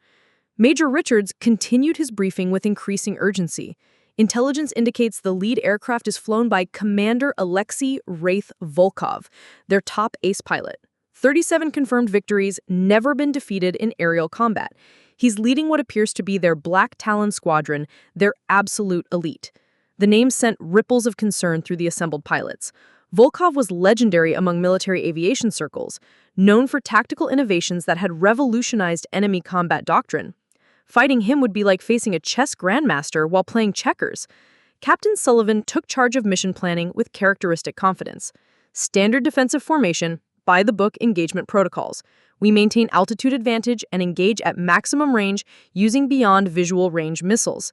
D: Major Richards continued his briefing with increasing urgency. Intelligence indicates the lead aircraft is flown by Commander Alexei Wraith Volkov, their top ace pilot. 37 confirmed victories, never been defeated in aerial combat. He's leading what appears to be their Black Talon squadron, their absolute elite. The name sent ripples of concern through the assembled pilots.
B: Volkov was legendary among military aviation circles, known for tactical innovations that had revolutionized enemy combat doctrine. Fighting him would be like facing a chess grandmaster while playing checkers. Captain Sullivan took charge of mission planning with characteristic confidence. Standard defensive formation, by-the-book engagement protocols. We maintain altitude advantage and engage at maximum range using beyond visual range missiles.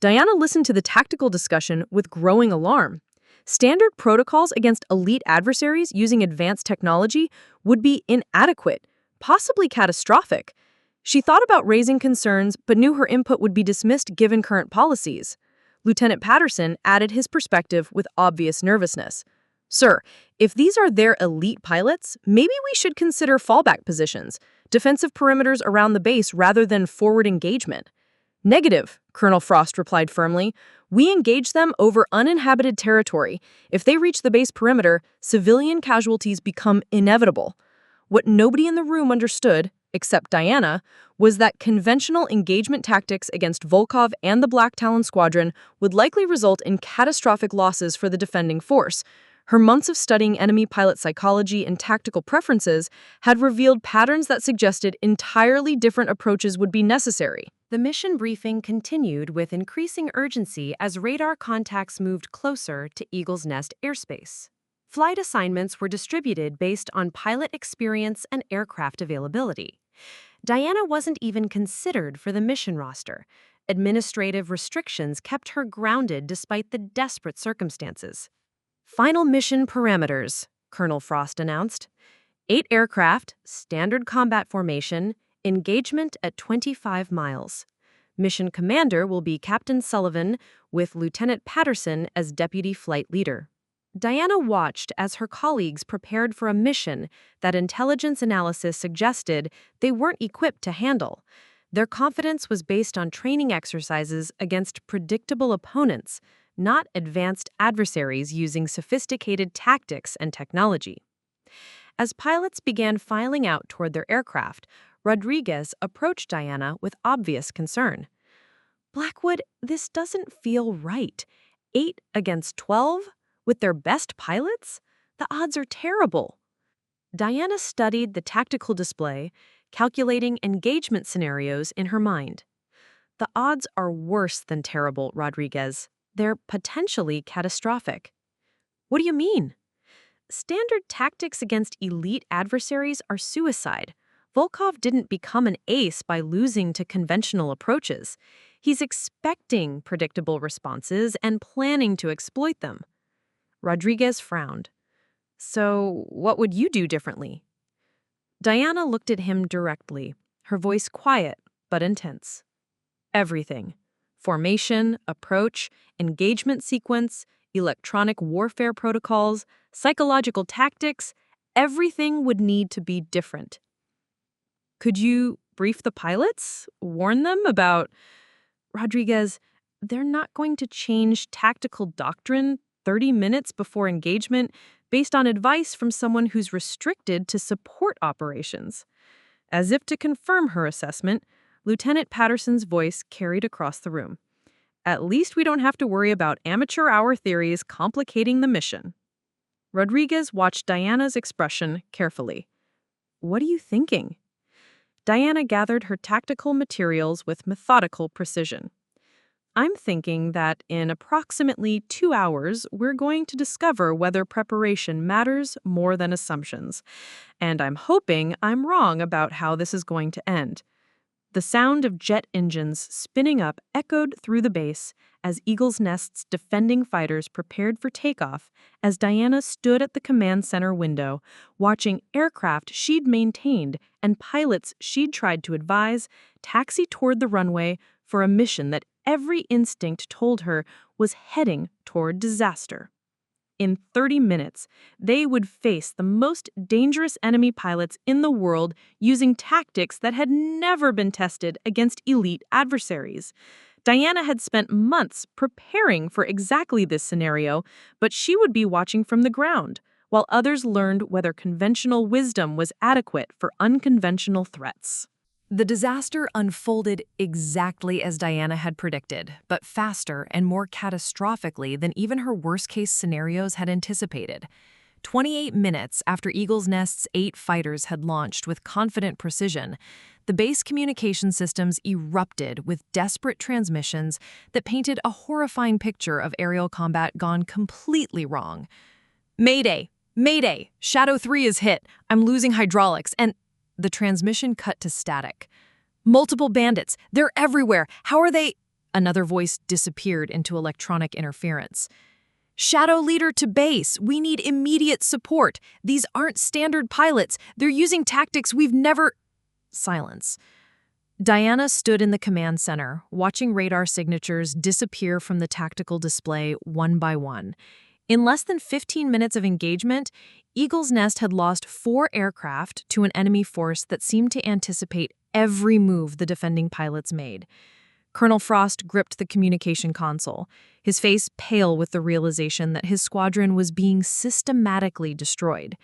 B: Diana listened to the tactical discussion with growing alarm. Standard protocols against elite adversaries using advanced technology would be inadequate, possibly catastrophic. She thought about raising concerns, but knew her input would be dismissed given current policies. Lieutenant Patterson added his perspective with obvious nervousness. Sir, if these are their elite pilots, maybe we should consider fallback positions, defensive perimeters around the base rather than forward engagement. Negative, Colonel Frost replied firmly. We engage them over uninhabited territory. If they reach the base perimeter, civilian casualties become inevitable. What nobody in the room understood, except Diana, was that conventional engagement tactics against Volkov and the Black Talon Squadron would likely result in catastrophic losses for the defending force. Her months of studying enemy pilot psychology and tactical preferences had revealed patterns that suggested entirely different approaches would be necessary.
A: The mission briefing continued with increasing urgency as radar contacts moved closer to Eagle's Nest airspace. Flight assignments were distributed based on pilot experience and aircraft availability. Diana wasn't even considered for the mission roster. Administrative restrictions kept her grounded despite the desperate circumstances. Final mission parameters, Colonel Frost announced. 8 aircraft, standard combat formation, engagement at 25 miles. Mission commander will be Captain Sullivan, with Lieutenant Patterson as deputy flight leader. Diana watched as her colleagues prepared for a mission that intelligence analysis suggested they weren't equipped to handle. Their confidence was based on training exercises against predictable opponents, not advanced adversaries using sophisticated tactics and technology. As pilots began filing out toward their aircraft, Rodriguez approached Diana with obvious concern. Blackwood, this doesn't feel right. 8 against 12? With their best pilots? The odds are terrible. Diana studied the tactical display, calculating engagement scenarios in her mind. The odds are worse than terrible, Rodriguez. They're potentially catastrophic. What do you mean? Standard tactics against elite adversaries are suicide. Volkov didn't become an ace by losing to conventional approaches. He's expecting predictable responses and planning to exploit them. Rodriguez frowned. So, what would you do differently? Diana looked at him directly, her voice quiet but intense. Everything. Formation, approach, engagement sequence, electronic warfare protocols, psychological tactics, everything would need to be different. Could you brief the pilots? Warn them about... Rodriguez, they're not going to change tactical doctrine 30 minutes before engagement based on advice from someone who's restricted to support operations. As if to confirm her assessment, Lieutenant Patterson's voice carried across the room. At least we don't have to worry about amateur hour theories complicating the mission. Rodriguez watched Diana's expression carefully. What are you thinking? Diana gathered her tactical materials with methodical precision. I'm thinking that in approximately 2 hours, we're going to discover whether preparation matters more than assumptions. And I'm hoping I'm wrong about how this is going to end. The sound of jet engines spinning up echoed through the base as Eagle's Nest's defending fighters prepared for takeoff as Diana stood at the command center window, watching aircraft she'd maintained and pilots she'd tried to advise taxi toward the runway for a mission that every instinct told her was heading toward disaster. In 30 minutes, they would face the most dangerous enemy pilots in the world using tactics that had never been tested against elite adversaries. Diana had spent months preparing for exactly this scenario, but she would be watching from the ground, while others learned whether conventional wisdom was adequate for unconventional threats.
D: The disaster unfolded exactly as Diana had predicted, but faster and more catastrophically than even her worst-case scenarios had anticipated. 28 minutes after Eagle's Nest's 8 fighters had launched with confident precision, the base communication systems erupted with desperate transmissions that painted a horrifying picture of aerial combat gone completely wrong. "Mayday! Mayday! Shadow 3 is hit. I'm losing hydraulics," and the transmission cut to static. "Multiple bandits. They're everywhere. How are they—" Another voice disappeared into electronic interference. "Shadow Leader to base. We need immediate support. These aren't standard pilots. They're using tactics we've never—" Silence. Diana stood in the command center, watching radar signatures disappear from the tactical display one by one. In less than 15 minutes of engagement, Eagle's Nest had lost 4 aircraft to an enemy force that seemed to anticipate every move the defending pilots made. Colonel Frost gripped the communication console, his face pale with the realization that his squadron was being systematically destroyed.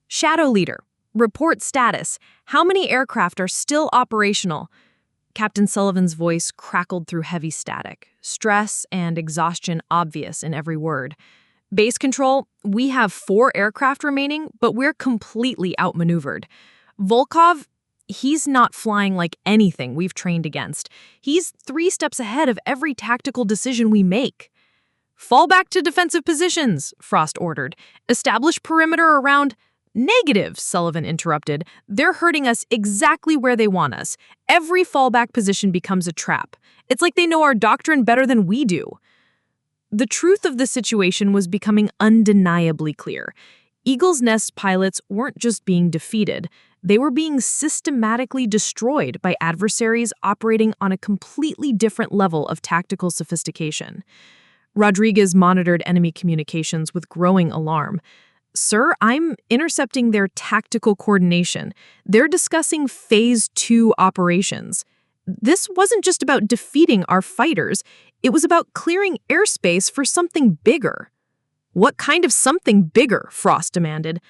D: "Shadow Leader, report status. How many aircraft are still operational?" Captain Sullivan's voice crackled through heavy static, stress and exhaustion obvious in every word. "Base control, we have 4 aircraft remaining, but we're completely outmaneuvered. Volkov, he's not flying like anything we've trained against. He's 3 steps ahead of every tactical decision we make." "Fall back to defensive positions," Frost ordered. "Establish perimeter around—" "Negative," Sullivan interrupted. "They're hurting us exactly where they want us. Every fallback position becomes a trap. It's like they know our doctrine better than we do." The truth of the situation was becoming undeniably clear. Eagle's Nest pilots weren't just being defeated, they were being systematically destroyed by adversaries operating on a completely different level of tactical sophistication. Rodriguez monitored enemy communications with growing alarm. "Sir, I'm intercepting their tactical coordination. They're discussing Phase 2 operations. This wasn't just about defeating our fighters, it was about clearing airspace for something bigger." "What kind of something bigger?" Frost demanded.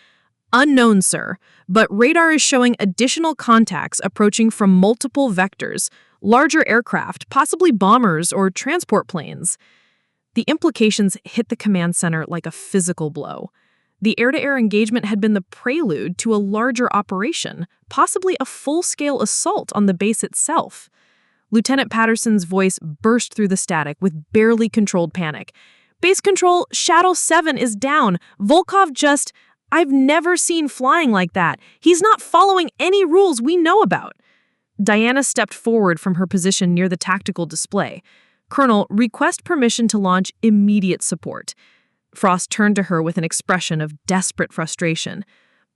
D: "Unknown, sir, but radar is showing additional contacts approaching from multiple vectors, larger aircraft, possibly bombers or transport planes." The implications hit the command center like a physical blow. The air-to-air engagement had been the prelude to a larger operation, possibly a full-scale assault on the base itself. Lieutenant Patterson's voice burst through the static with barely controlled panic. "Base control, Shadow 7 is down. Volkov just— I've never seen flying like that. He's not following any rules we know about." Diana stepped forward from her position near the tactical display. "Colonel, request permission to launch immediate support." Frost turned to her with an expression of desperate frustration.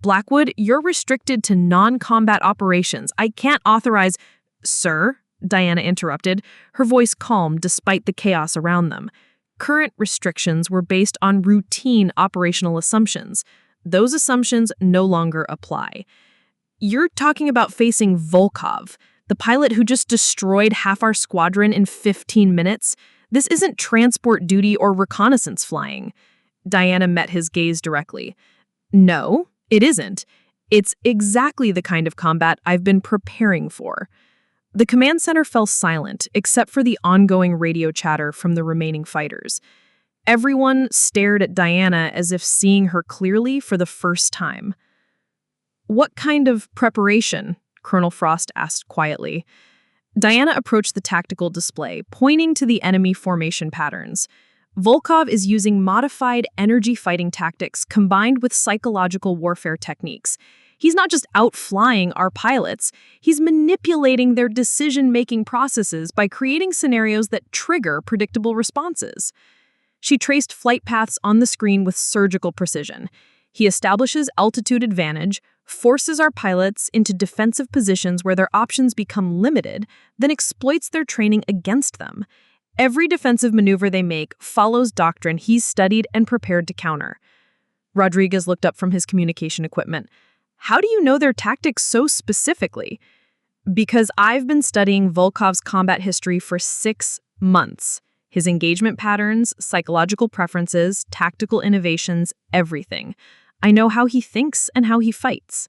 D: "Blackwood, you're restricted to non-combat operations. I can't authorize—" "Sir," Diana interrupted, her voice calm despite the chaos around them. Current restrictions were based on routine operational assumptions. Those assumptions no longer apply. You're talking about facing Volkov, the pilot who just destroyed half our squadron in 15 minutes. This isn't transport duty or reconnaissance flying." Diana met his gaze directly. "No, it isn't. It's exactly the kind of combat I've been preparing for." The command center fell silent, except for the ongoing radio chatter from the remaining fighters. Everyone stared at Diana as if seeing her clearly for the first time. "What kind of preparation?" Colonel Frost asked quietly. Diana approached the tactical display, pointing to the enemy formation patterns. "Volkov is using modified energy fighting tactics combined with psychological warfare techniques. He's not just outflying our pilots, he's manipulating their decision-making processes by creating scenarios that trigger predictable responses." She traced flight paths on the screen with surgical precision. He establishes altitude advantage, forces our pilots into defensive positions where their options become limited, then exploits their training against them. Every defensive maneuver they make follows doctrine he's studied and prepared to counter. Rodriguez looked up from his communication equipment. "How do you know their tactics so specifically?" "Because I've been studying Volkov's combat history for 6 months. His engagement patterns, psychological preferences, tactical innovations, everything. I know how he thinks and how he fights."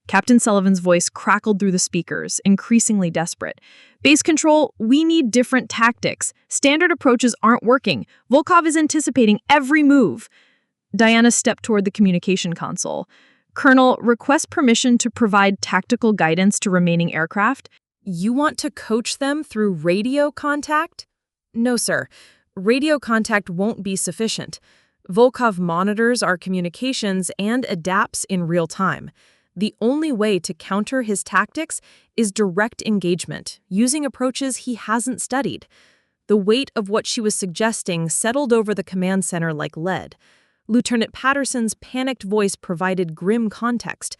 C: Captain Sullivan's voice crackled through the speakers, increasingly desperate. Base control, we need different tactics. Standard approaches aren't working. Volkov is anticipating every move. Diana stepped toward the communication console. Colonel, request permission to provide tactical guidance to remaining aircraft.
D: You want to coach them through radio contact? No, sir. Radio contact won't be sufficient. Volkov monitors our communications and adapts in real time. The only way to counter his tactics is direct engagement, using approaches he hasn't studied. The weight of what she was suggesting settled over the command center like lead. Lieutenant Patterson's panicked voice provided grim context.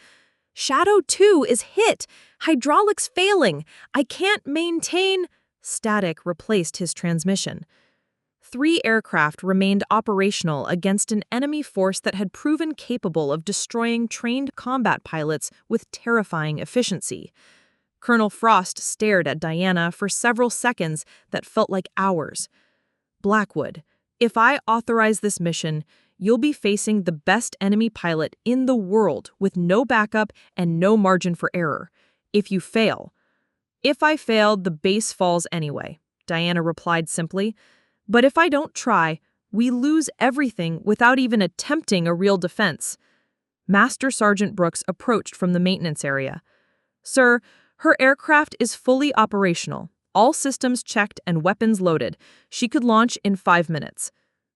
D: Shadow 2 is hit. Hydraulics failing. I can't maintain. Static replaced his transmission. 3 aircraft remained operational against an enemy force that had proven capable of destroying trained combat pilots with terrifying efficiency. Colonel Frost stared at Diana for several seconds that felt like hours. Blackwood, if I authorize this mission, you'll be facing the best enemy pilot in the world with no backup and no margin for error. If you fail. If I fail, the base falls anyway, Diana replied simply. But if I don't try, we lose everything without even attempting a real defense. Master Sergeant Brooks approached from the maintenance area. Sir, her aircraft is fully operational, all systems checked and weapons loaded. She could launch in 5 minutes.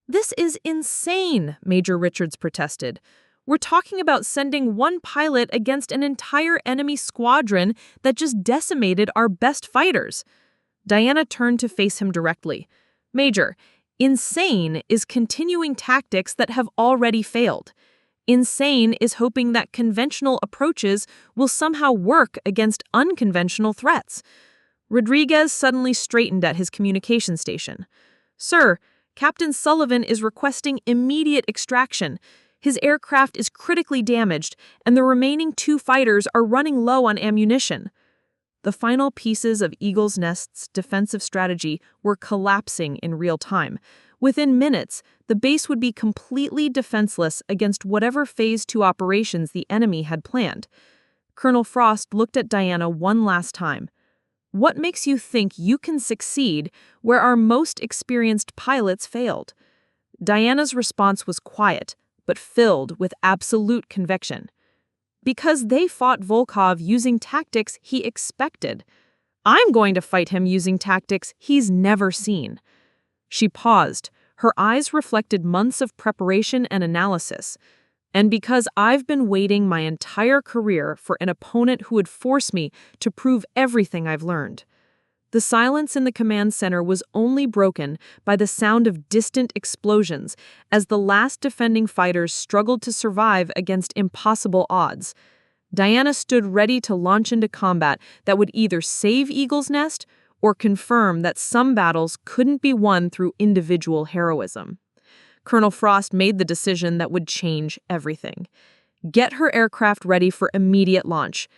D: This is insane, Major Richards protested. We're talking about sending one pilot against an entire enemy squadron that just decimated our best fighters. Diana turned to face him directly. Major, insane is continuing tactics that have already failed. Insane is hoping that conventional approaches will somehow work against unconventional threats. Rodriguez suddenly straightened at his communication station. Sir, Captain Sullivan is requesting immediate extraction. His aircraft is critically damaged, and the remaining 2 fighters are running low on ammunition. The final pieces of Eagle's Nest's defensive strategy were collapsing in real time. Within minutes, the base would be completely defenseless against whatever Phase 2 operations the enemy had planned. Colonel Frost looked at Diana one last time. What makes you think you can succeed where our most experienced pilots failed? Diana's response was quiet, but filled with absolute conviction. Because they fought Volkov using tactics he expected. I'm going to fight him using tactics he's never seen. She paused. Her eyes reflected months of preparation and analysis. And because I've been waiting my entire career for an opponent who would force me to prove everything I've learned. The silence in the command center was only broken by the sound of distant explosions as the last defending fighters struggled to survive against impossible odds. Diana stood ready to launch into combat that would either save Eagle's Nest or confirm that some battles couldn't be won through individual heroism. Colonel Frost made the decision that would change everything. Get her aircraft ready for immediate launch.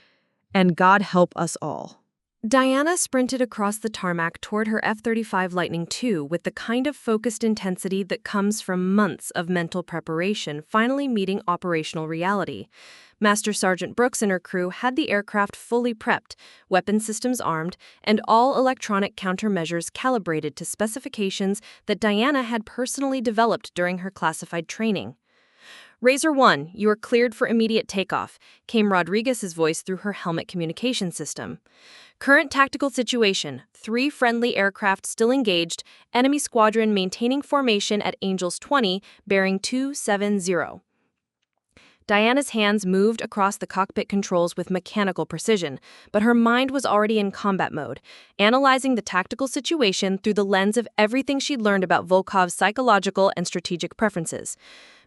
D: And God help us all.
B: Diana sprinted across the tarmac toward her F-35 Lightning II with the kind of focused intensity that comes from months of mental preparation finally meeting operational reality. Master Sergeant Brooks and her crew had the aircraft fully prepped, weapon systems armed, and all electronic countermeasures calibrated to specifications that Diana had personally developed during her classified training. Razor 1, you are cleared for immediate takeoff, came Rodriguez's voice through her helmet communication system. Current tactical situation, 3 friendly aircraft still engaged, enemy squadron maintaining formation at Angels 20, bearing 270. Diana's hands moved across the cockpit controls with mechanical precision, but her mind was already in combat mode, analyzing the tactical situation through the lens of everything she'd learned about Volkov's psychological and strategic preferences.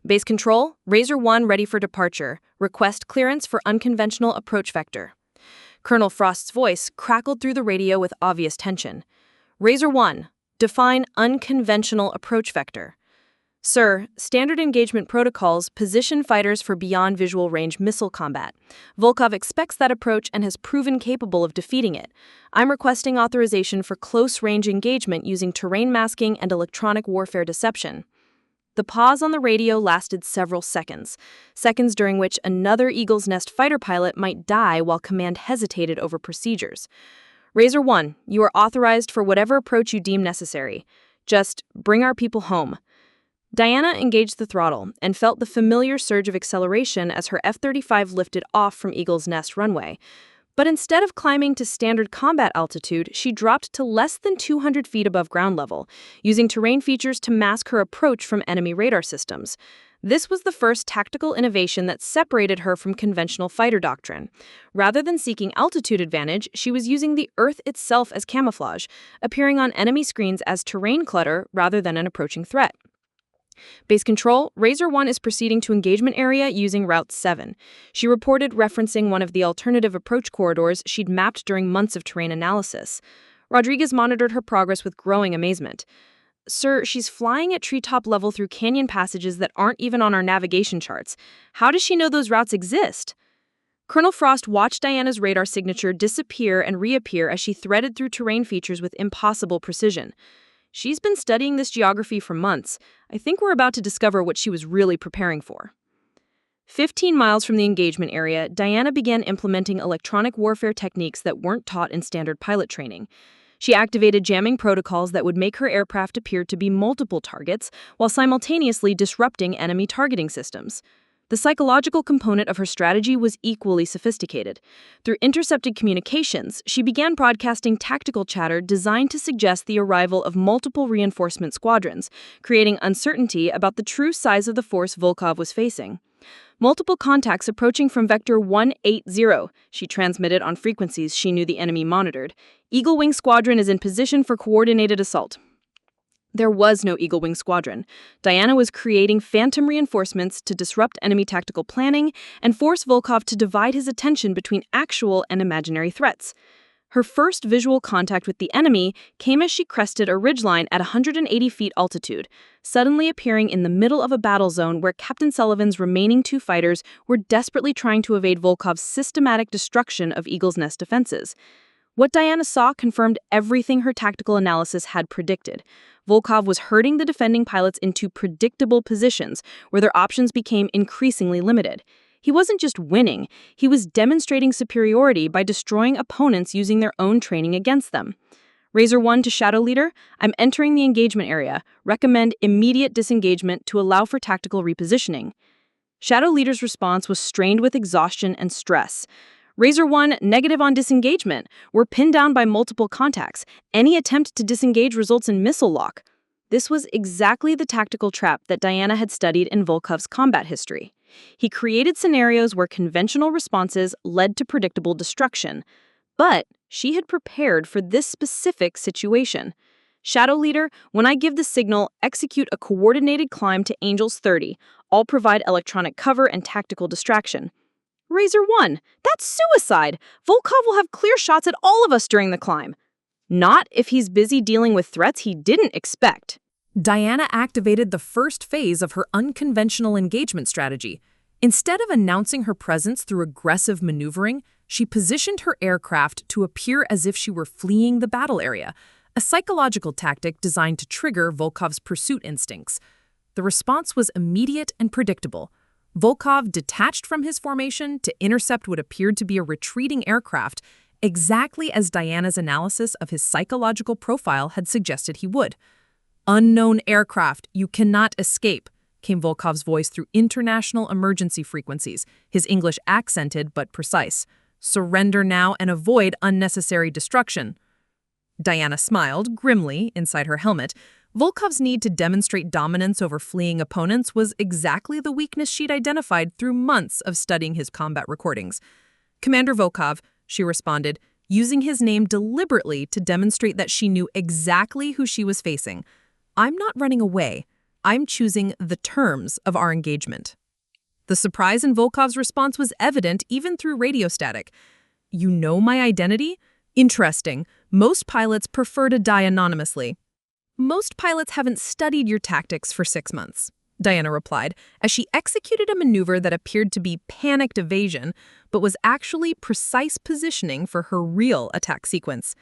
B: Base control, Razor 1 ready for departure. Request clearance for unconventional approach vector. Colonel Frost's voice crackled through the radio with obvious tension. Razor 1, define unconventional approach vector. Sir, standard engagement protocols position fighters for beyond visual range missile combat. Volkov expects that approach and has proven capable of defeating it. I'm requesting authorization for close-range engagement using terrain masking and electronic warfare deception.
C: The pause on the radio lasted several seconds, seconds during which another Eagle's Nest fighter pilot might die while command hesitated over procedures. Razor 1, you are authorized for whatever approach you deem necessary. Just bring our people home. Diana engaged the throttle and felt the familiar surge of acceleration as her F-35 lifted off from Eagle's Nest runway. But instead of climbing to standard combat altitude, she dropped to less than 200 feet above ground level, using terrain features to mask her approach from enemy radar systems. This was the first tactical innovation that separated her from conventional fighter doctrine. Rather than seeking altitude advantage, she was using the Earth itself as camouflage, appearing on enemy screens as terrain clutter rather than an approaching threat. Base Control, Razor 1 is proceeding to engagement area using Route 7. She reported, referencing one of the alternative approach corridors she'd mapped during months of terrain analysis. Rodriguez monitored her progress with growing amazement. Sir, she's flying at treetop level through canyon passages that aren't even on our navigation charts. How does she know those routes exist? Colonel Frost watched Diana's radar signature disappear and reappear as she threaded through terrain features with impossible precision. She's been studying this geography for months. I think we're about to discover what she was really preparing for. 15 miles from the engagement area, Diana began implementing electronic warfare techniques that weren't taught in standard pilot training. She activated jamming protocols that would make her aircraft appear to be multiple targets while simultaneously disrupting enemy targeting systems. The psychological component of her strategy was equally sophisticated. Through intercepted communications, she began broadcasting tactical chatter designed to suggest the arrival of multiple reinforcement squadrons, creating uncertainty about the true size of the force Volkov was facing. Multiple contacts approaching from Vector 180, she transmitted on frequencies she knew the enemy monitored. Eagle Wing Squadron is in position for coordinated assault. There was no Eagle Wing Squadron. Diana was creating phantom reinforcements to disrupt enemy tactical planning and force Volkov to divide his attention between actual and imaginary threats. Her first visual contact with the enemy came as she crested a ridgeline at 180 feet altitude, suddenly appearing in the middle of a battle zone where Captain Sullivan's remaining two fighters were desperately trying to evade Volkov's systematic destruction of Eagle's Nest defenses. What Diana saw confirmed everything her tactical analysis had predicted. Volkov was herding the defending pilots into predictable positions where their options became increasingly limited. He wasn't just winning, he was demonstrating superiority by destroying opponents using their own training against them. Razor 1 to Shadow Leader, I'm entering the engagement area. Recommend immediate disengagement to allow for tactical repositioning. Shadow Leader's response was strained with exhaustion and stress. Razor 1, negative on disengagement. We're pinned down by multiple contacts. Any attempt to disengage results in missile lock. This was exactly the tactical trap that Diana had studied in Volkov's combat history. He created scenarios where conventional responses led to predictable destruction. But she had prepared for this specific situation. Shadow Leader, when I give the signal, execute a coordinated climb to Angels 30. I'll provide electronic cover and tactical distraction. Razor 1, that's suicide! Volkov will have clear shots at all of us during the climb. Not if he's busy dealing with threats he didn't expect.
B: Diana activated the first phase of her unconventional engagement strategy. Instead of announcing her presence through aggressive maneuvering, she positioned her aircraft to appear as if she were fleeing the battle area, a psychological tactic designed to trigger Volkov's pursuit instincts. The response was immediate and predictable. Volkov detached from his formation to intercept what appeared to be a retreating aircraft, exactly as Diana's analysis of his psychological profile had suggested he would. "Unknown aircraft, you cannot escape," came Volkov's voice through international emergency frequencies, his English accented but precise. "Surrender now and avoid unnecessary destruction." Diana smiled grimly inside her helmet. Volkov's need to demonstrate dominance over fleeing opponents was exactly the weakness she'd identified through months of studying his combat recordings. "Commander Volkov," she responded, using his name deliberately to demonstrate that she knew exactly who she was facing. "I'm not running away. I'm choosing the terms of our engagement." The surprise in Volkov's response was evident even through radio static. "You know my identity? Interesting. Most pilots prefer to die anonymously." "Most pilots haven't studied your tactics for 6 months," Diana replied, as she executed a maneuver that appeared to be panicked evasion, but was actually precise positioning for her real attack sequence.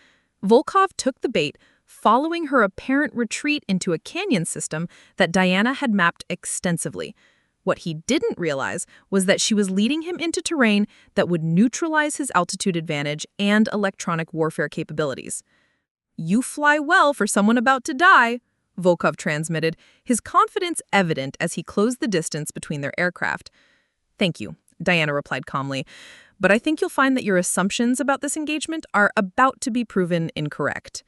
B: Volkov took the bait, following her apparent retreat into a canyon system that Diana had mapped extensively. What he didn't realize was that she was leading him into terrain that would neutralize his altitude advantage and electronic warfare capabilities. "You fly well for someone about to die," Volkov transmitted, his confidence evident as he closed the distance between their aircraft. "Thank you," Diana replied calmly, "but I think you'll find that your assumptions about this engagement are about to be proven incorrect."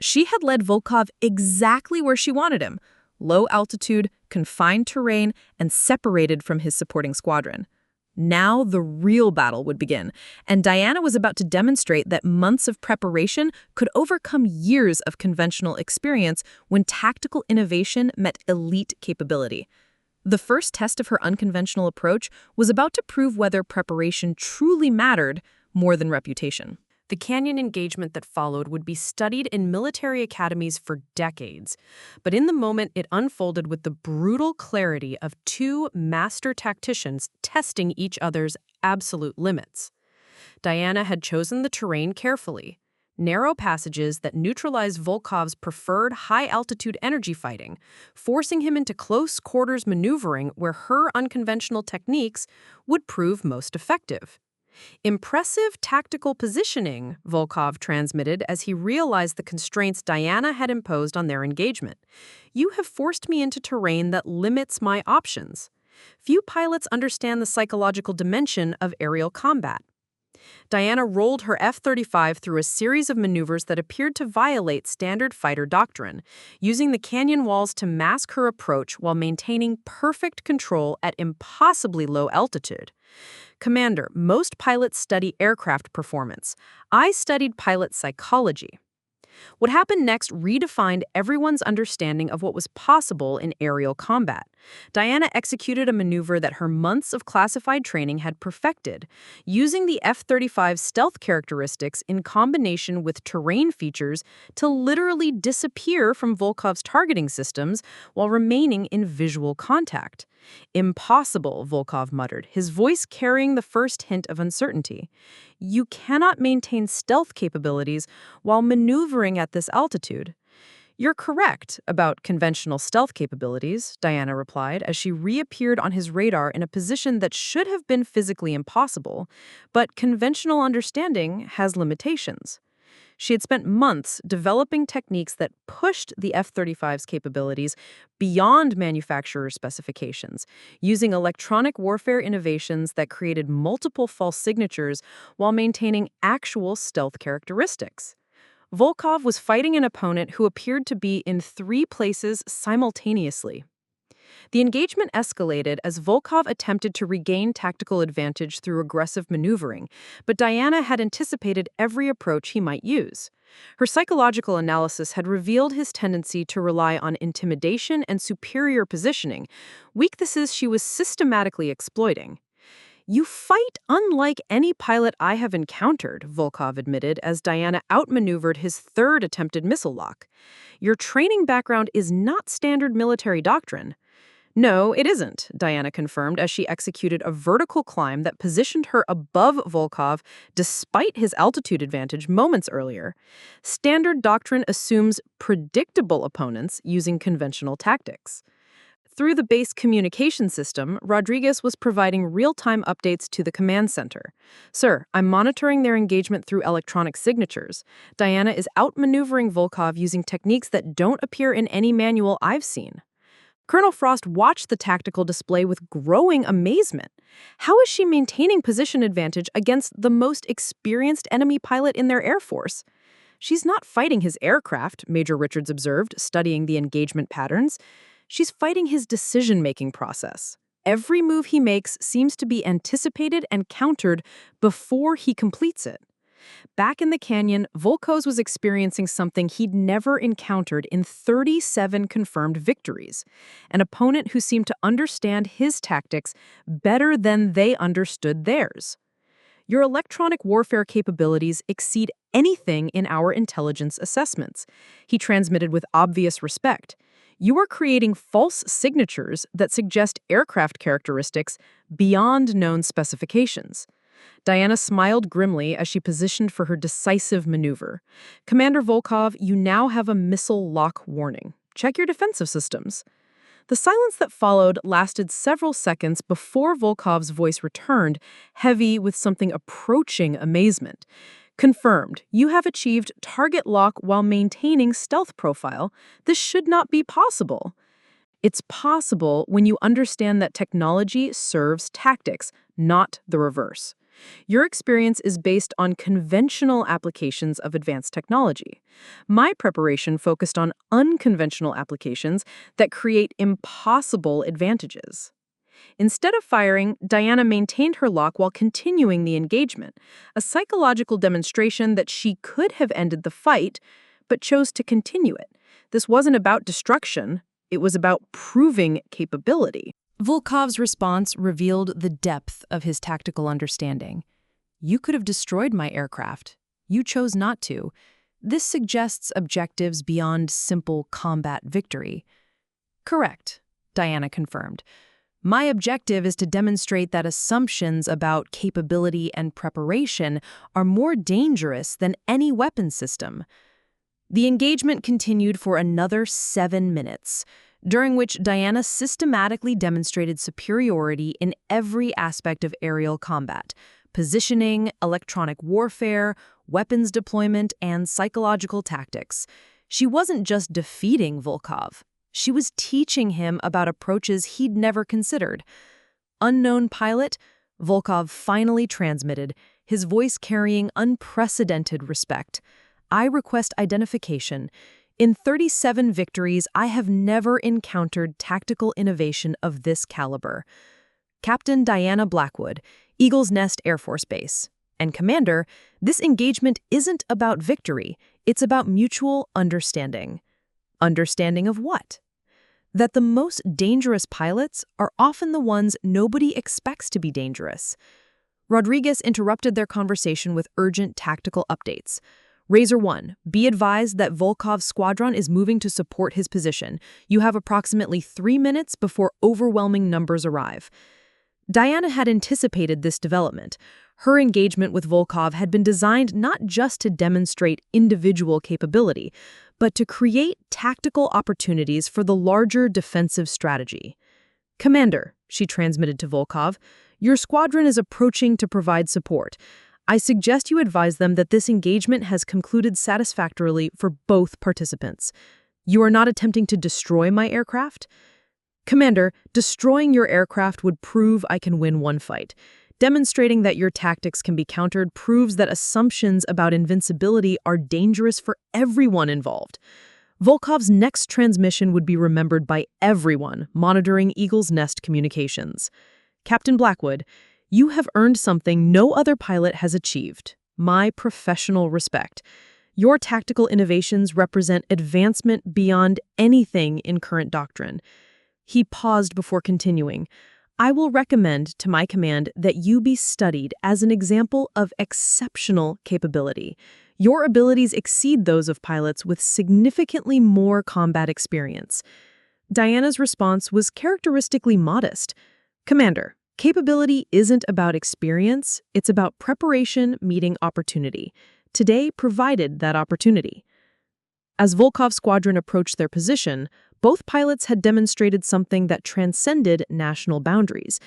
B: She had led Volkov exactly where she wanted him: low altitude, confined terrain, and separated from his supporting squadron. Now the real battle would begin, and Diana was about to demonstrate that months of preparation could overcome years of conventional experience when tactical innovation met elite capability. The first test of her unconventional approach was about to prove whether preparation truly mattered more than reputation.
D: The canyon engagement that followed would be studied in military academies for decades, but in the moment it unfolded with the brutal clarity of two master tacticians testing each other's absolute limits. Diana had chosen the terrain carefully: narrow passages that neutralized Volkov's preferred high-altitude energy fighting, forcing him into close-quarters maneuvering where her unconventional techniques would prove most effective. "Impressive tactical positioning," Volkov transmitted as he realized the constraints Diana had imposed on their engagement. "You have forced me into terrain that limits my options. Few pilots understand the psychological dimension of aerial combat." Diana rolled her F-35 through a series of maneuvers that appeared to violate standard fighter doctrine, using the canyon walls to mask her approach while maintaining perfect control at impossibly low altitude. "Commander, most pilots study aircraft performance. I studied pilot psychology." What happened next redefined everyone's understanding of what was possible in aerial combat. Diana executed a maneuver that her months of classified training had perfected, using the F-35's stealth characteristics in combination with terrain features to literally disappear from Volkov's targeting systems while remaining in visual contact. "Impossible," Volkov muttered, his voice carrying the first hint of uncertainty. "You cannot maintain stealth capabilities while maneuvering at this altitude." "You're correct about conventional stealth capabilities," Diana replied as she reappeared on his radar in a position that should have been physically impossible, "but conventional understanding has limitations." She had spent months developing techniques that pushed the F-35's capabilities beyond manufacturer specifications, using electronic warfare innovations that created multiple false signatures while maintaining actual stealth characteristics. Volkov was fighting an opponent who appeared to be in 3 places simultaneously. The engagement escalated as Volkov attempted to regain tactical advantage through aggressive maneuvering, but Diana had anticipated every approach he might use. Her psychological analysis had revealed his tendency to rely on intimidation and superior positioning, weaknesses she was systematically exploiting. "You fight unlike any pilot I have encountered," Volkov admitted as Diana outmaneuvered his third attempted missile lock. "Your training background is not standard military doctrine." "No, it isn't," Diana confirmed as she executed a vertical climb that positioned her above Volkov despite his altitude advantage moments earlier. "Standard doctrine assumes predictable opponents using conventional tactics." Through the base communication system, Rodriguez was providing real-time updates to the command center. "Sir, I'm monitoring their engagement through electronic signatures. Diana is outmaneuvering Volkov using techniques that don't appear in any manual I've seen." Colonel Frost watched the tactical display with growing amazement. How is she maintaining position advantage against the most experienced enemy pilot in their Air Force? "She's not fighting his aircraft," Major Richards observed, studying the engagement patterns. "She's fighting his decision-making process. Every move he makes seems to be anticipated and countered before he completes it." Back in the canyon, Volkov was experiencing something he'd never encountered in 37 confirmed victories, an opponent who seemed to understand his tactics better than they understood theirs. "Your electronic warfare capabilities exceed anything in our intelligence assessments," he transmitted with obvious respect. "You are creating false signatures that suggest aircraft characteristics beyond known specifications."
B: Diana smiled grimly as she positioned for her decisive maneuver. Commander Volkov, you now have a missile lock warning. Check your defensive systems. The silence that followed lasted several seconds before Volkov's voice returned, heavy with something approaching amazement. Confirmed, you have achieved target lock while maintaining stealth profile. This should not be possible. It's possible when you understand that technology serves tactics, not the reverse. Your experience is based on conventional applications of advanced technology. My preparation focused on unconventional applications that create impossible advantages. Instead of firing, Diana maintained her lock while continuing the engagement, a psychological demonstration that she could have ended the fight, but chose to continue it. This wasn't about destruction, it was about proving capability.
D: Volkov's response revealed the depth of his tactical understanding. You could have destroyed my aircraft. You chose not to. This suggests objectives beyond simple combat victory. Correct, Diana confirmed. My objective is to demonstrate that assumptions about capability and preparation are more dangerous than any weapon system. The engagement continued for another 7 minutes, during which Diana systematically demonstrated superiority in every aspect of aerial combat: positioning, electronic warfare, weapons deployment, and psychological tactics. She wasn't just defeating Volkov. She was teaching him about approaches he'd never considered. Unknown pilot, Volkov finally transmitted, his voice carrying unprecedented respect. I request identification. In 37 victories, I have never encountered tactical innovation of this caliber. Captain Diana Blackwood, Eagle's Nest Air Force Base. And Commander, this engagement isn't about victory, it's about mutual understanding. Understanding of what? That the most dangerous pilots are often the ones nobody expects to be dangerous. Rodriguez interrupted their conversation with urgent tactical updates. Razor 1, be advised that Volkov's squadron is moving to support his position. You have approximately 3 minutes before overwhelming numbers arrive. Diana had anticipated this development. Her engagement with Volkov had been designed not just to demonstrate individual capability, but to create tactical opportunities for the larger defensive strategy. Commander, she transmitted to Volkov, your squadron is approaching to provide support. I suggest you advise them that this engagement has concluded satisfactorily for both participants. You are not attempting to destroy my aircraft? Commander, destroying your aircraft would prove I can win one fight. Demonstrating that your tactics can be countered proves that assumptions about invincibility are dangerous for everyone involved. Volkov's next transmission would be remembered by everyone monitoring Eagle's Nest communications. Captain Blackwood, you have earned something no other pilot has achieved: my professional respect. Your tactical innovations represent advancement beyond anything in current doctrine. He paused before continuing. I will recommend to my command that you be studied as an example of exceptional capability. Your abilities exceed those of pilots with significantly more combat experience. Diana's response was characteristically modest. Commander, capability isn't about experience, it's about preparation meeting opportunity. Today provided that opportunity. As Volkov's squadron approached their position, both pilots had demonstrated something that transcended national boundaries,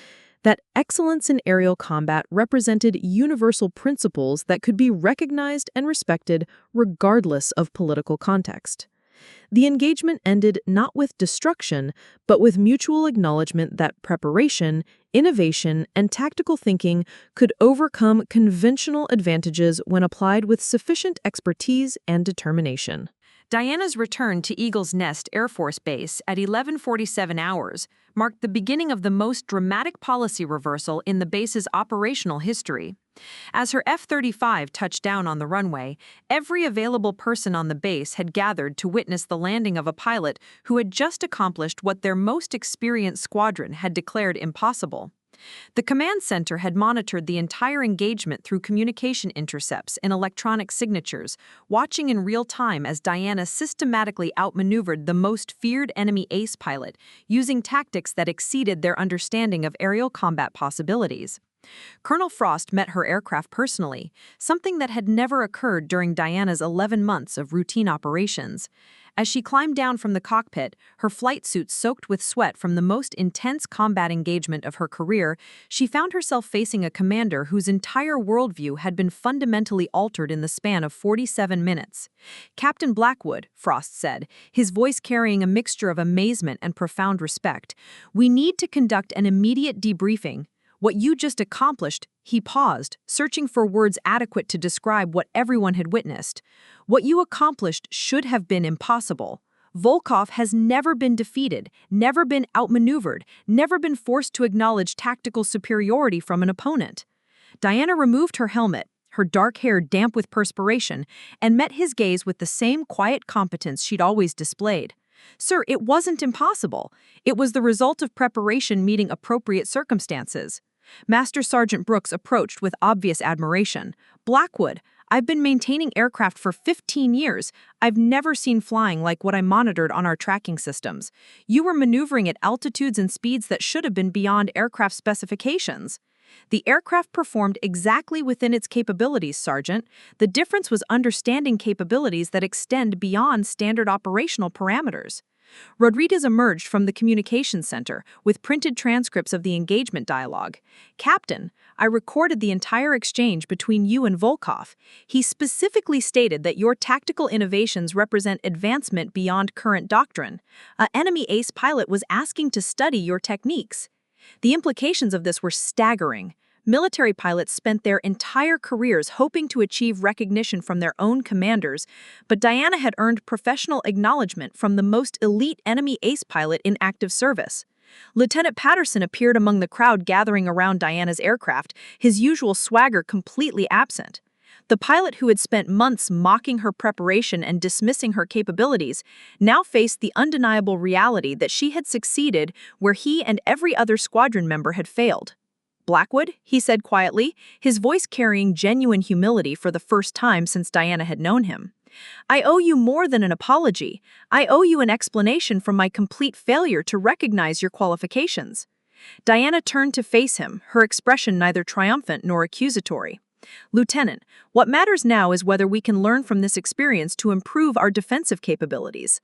D: that excellence in aerial combat represented universal principles that could be recognized and respected regardless of political context. The engagement ended not with destruction, but with mutual acknowledgement that preparation, innovation, and tactical thinking could overcome conventional advantages when applied with sufficient expertise and determination. Diana's return to Eagle's Nest Air Force Base at 11:47 hours marked the beginning of the most dramatic policy reversal in the base's operational history. As her F-35 touched down on the runway, every available person on the base had gathered to witness the landing of a pilot who had just accomplished what their most experienced squadron had declared impossible. The command center had monitored the entire engagement through communication intercepts and electronic signatures, watching in real time as Diana systematically outmaneuvered the most feared enemy ace pilot, using tactics that exceeded their understanding of aerial combat possibilities.
C: Colonel Frost met her aircraft personally, something that had never occurred during Diana's 11 months of routine operations. As she climbed down from the cockpit, her flight suit soaked with sweat from the most intense combat engagement of her career, she found herself facing a commander whose entire worldview had been fundamentally altered in the span of 47 minutes. "Captain Blackwood," Frost said, his voice carrying a mixture of amazement and profound respect, "we need to conduct an immediate debriefing. What you just accomplished," he paused, searching for words adequate to describe what everyone had witnessed. "What you accomplished should have been impossible. Volkov has never been defeated, never been outmaneuvered, never been forced to acknowledge tactical superiority from an opponent." Diana removed her helmet, her dark hair damp with perspiration, and met his gaze with the same quiet competence she'd always displayed. "Sir, it wasn't impossible. It was the result of preparation meeting appropriate circumstances." Master Sergeant Brooks approached with obvious admiration. "Blackwood, I've been maintaining aircraft for 15 years. I've never seen flying like what I monitored on our tracking systems. You were maneuvering at altitudes and speeds that should have been beyond aircraft specifications." "The aircraft performed exactly within its capabilities, Sergeant. The difference was understanding capabilities that extend beyond standard operational parameters." Rodriguez emerged from the communications center with printed transcripts of the engagement dialogue. "Captain, I recorded the entire exchange between you and Volkov. He specifically stated that your tactical innovations represent advancement beyond current doctrine. An enemy ace pilot was asking to study your techniques." The implications of this were staggering. Military pilots spent their entire careers hoping to achieve recognition from their own commanders, but Diana had earned professional acknowledgement from the most elite enemy ace pilot in active service. Lieutenant Patterson appeared among the crowd gathering around Diana's aircraft, his usual swagger completely absent. The pilot who had spent months mocking her preparation and dismissing her capabilities now faced the undeniable reality that she had succeeded where he and every other squadron member had failed. "Blackwood," he said quietly, his voice carrying genuine humility for the first time since Diana had known him. "I owe you more than an apology. I owe you an explanation for my complete failure to recognize your qualifications." Diana turned to face him, her expression neither triumphant nor accusatory. "Lieutenant, what matters now is whether we can learn from this experience to improve our defensive capabilities.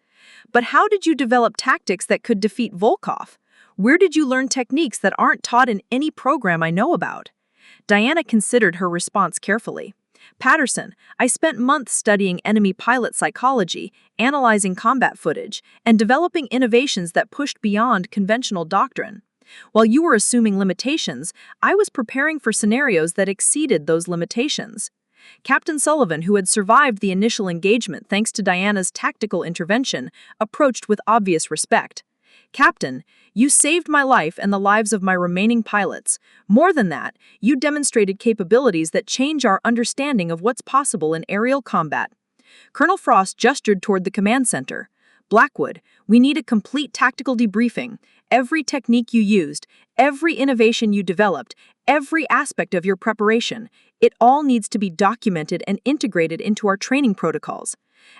C: But how did you develop tactics that could defeat Volkov? Where did you learn techniques that aren't taught in any program I know about?" Diana considered her response carefully. "Patterson, I spent months studying enemy pilot psychology, analyzing combat footage, and developing innovations that pushed beyond conventional doctrine. While you were assuming limitations, I was preparing for scenarios that exceeded those limitations." Captain Sullivan, who had survived the initial engagement thanks to Diana's tactical intervention, approached with obvious respect. "Captain, you saved my life and the lives of my remaining pilots. More than that, you demonstrated capabilities that change our understanding of what's possible in aerial combat." Colonel Frost gestured toward the command center. "Blackwood, we need a complete tactical debriefing. Every technique you used, every innovation you developed, every aspect of your preparation, it all needs to be documented and integrated into our training protocols."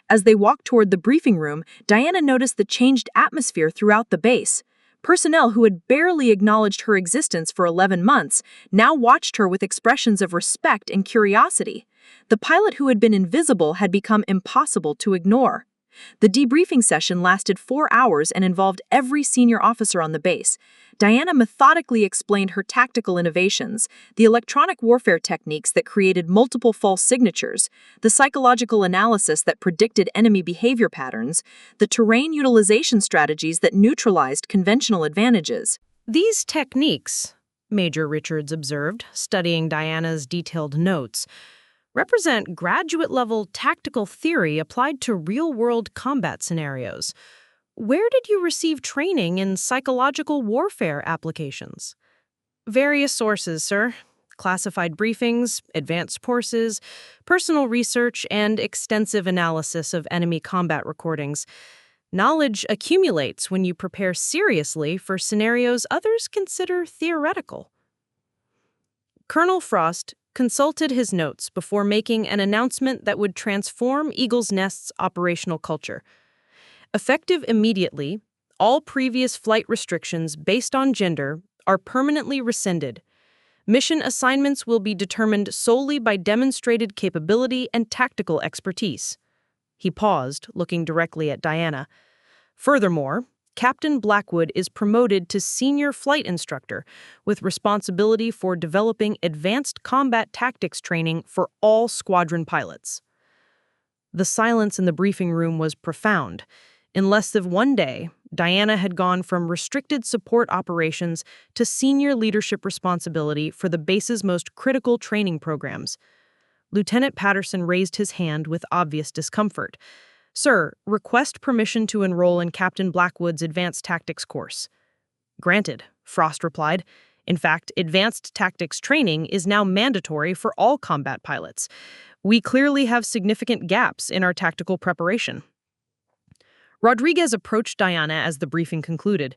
C: As they walked toward the briefing room, Diana noticed the changed atmosphere throughout the base. Personnel who had barely acknowledged her existence for 11 months now watched her with expressions of respect and curiosity. The pilot who had been invisible had become impossible to ignore. The debriefing session lasted 4 hours and involved every senior officer on the base. Diana methodically explained her tactical innovations, the electronic warfare techniques that created multiple false signatures, the psychological analysis that predicted enemy behavior patterns, the terrain utilization strategies that neutralized conventional advantages.
B: These techniques, Major Richards observed, studying Diana's detailed notes, represent graduate-level tactical theory applied to real-world combat scenarios. Where did you receive training in psychological warfare applications? Various sources, sir. Classified briefings, advanced courses, personal research, and extensive analysis of enemy combat recordings. Knowledge accumulates when you prepare seriously for scenarios others consider theoretical. Colonel Frost consulted his notes before making an announcement that would transform Eagle's Nest's operational culture. Effective immediately, all previous flight restrictions based on gender are permanently rescinded. Mission assignments will be determined solely by demonstrated capability and tactical expertise. He paused, looking directly at Diana. Furthermore, Captain Blackwood is promoted to senior flight instructor with responsibility for developing advanced combat tactics training for all squadron pilots. The silence in the briefing room was profound. In less than 1 day, Diana had gone from restricted support operations to senior leadership responsibility for the base's most critical training programs. Lieutenant Patterson raised his hand with obvious discomfort. "Sir, request permission to enroll in Captain Blackwood's advanced tactics course." "Granted," Frost replied. "In fact, advanced tactics training is now mandatory for all combat pilots. We clearly have significant gaps in our tactical preparation." Rodriguez approached Diana as the briefing concluded.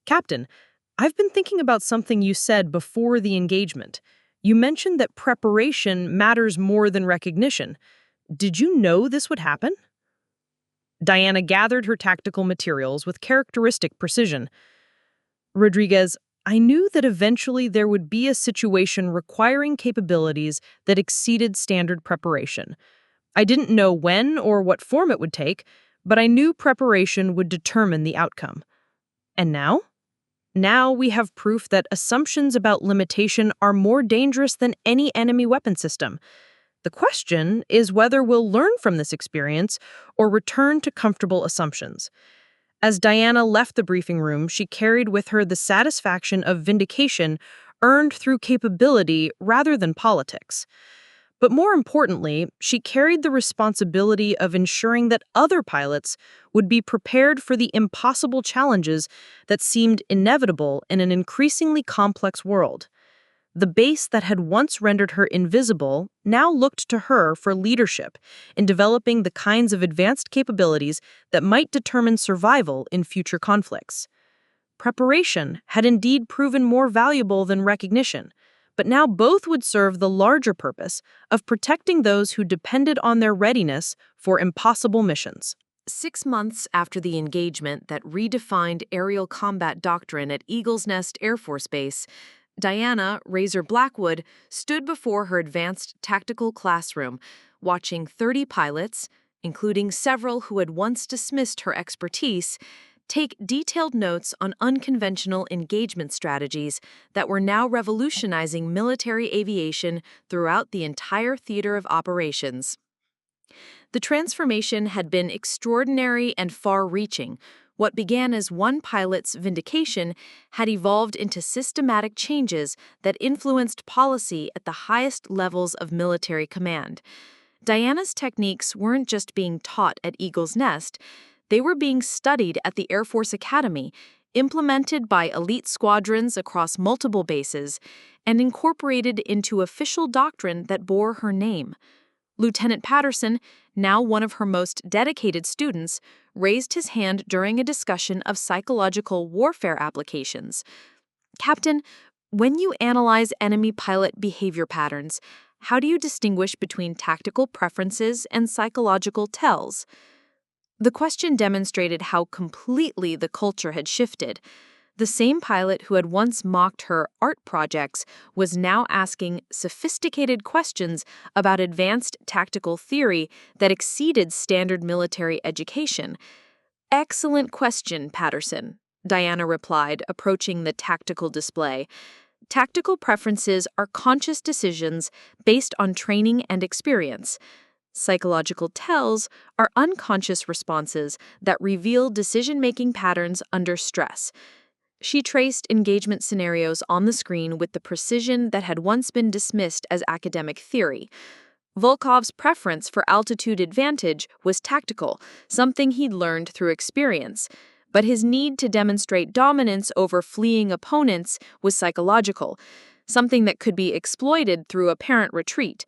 B: "Captain, I've been thinking about something you said before the engagement. You mentioned that preparation matters more than recognition. Did you know this would happen?" Diana gathered her tactical materials with characteristic precision. "Rodriguez, I knew that eventually there would be a situation requiring capabilities that exceeded standard preparation. I didn't know when or what form it would take, but I knew preparation would determine the outcome. And now? Now we have proof that assumptions about limitation are more dangerous than any enemy weapon system. The question is whether we'll learn from this experience or return to comfortable assumptions." As Diana left the briefing room, she carried with her the satisfaction of vindication earned through capability rather than politics. But more importantly, she carried the responsibility of ensuring that other pilots would be prepared for the impossible challenges that seemed inevitable in an increasingly complex world. The base that had once rendered her invisible now looked to her for leadership in developing the kinds of advanced capabilities that might determine survival in future conflicts. Preparation had indeed proven more valuable than recognition, but now both would serve the larger purpose of protecting those who depended on their readiness for impossible missions.
A: 6 months after the engagement that redefined aerial combat doctrine at Eagle's Nest Air Force Base, Diana Razor Blackwood stood before her advanced tactical classroom, watching 30 pilots, including several who had once dismissed her expertise, take detailed notes on unconventional engagement strategies that were now revolutionizing military aviation throughout the entire theater of operations. The transformation had been extraordinary and far-reaching. What began as one pilot's vindication had evolved into systematic changes that influenced policy at the highest levels of military command. Diana's techniques weren't just being taught at Eagle's Nest, they were being studied at the Air Force Academy, implemented by elite squadrons across multiple bases, and incorporated into official doctrine that bore her name. Lieutenant Patterson, now one of her most dedicated students, raised his hand during a discussion of psychological warfare applications. "Captain, when you analyze enemy pilot behavior patterns, how do you distinguish between tactical preferences and psychological tells?" The question demonstrated how completely the culture had shifted. The same pilot who had once mocked her art projects was now asking sophisticated questions about advanced tactical theory that exceeded standard military education. "Excellent question, Patterson," Diana replied, approaching the tactical display. "Tactical preferences are conscious decisions based on training and experience. Psychological tells are unconscious responses that reveal decision-making patterns under stress." She traced engagement scenarios on the screen with the precision that had once been dismissed as academic theory. Volkov's preference for altitude advantage was tactical, something he'd learned through experience. But his need to demonstrate dominance over fleeing opponents was psychological, something that could be exploited through apparent retreat.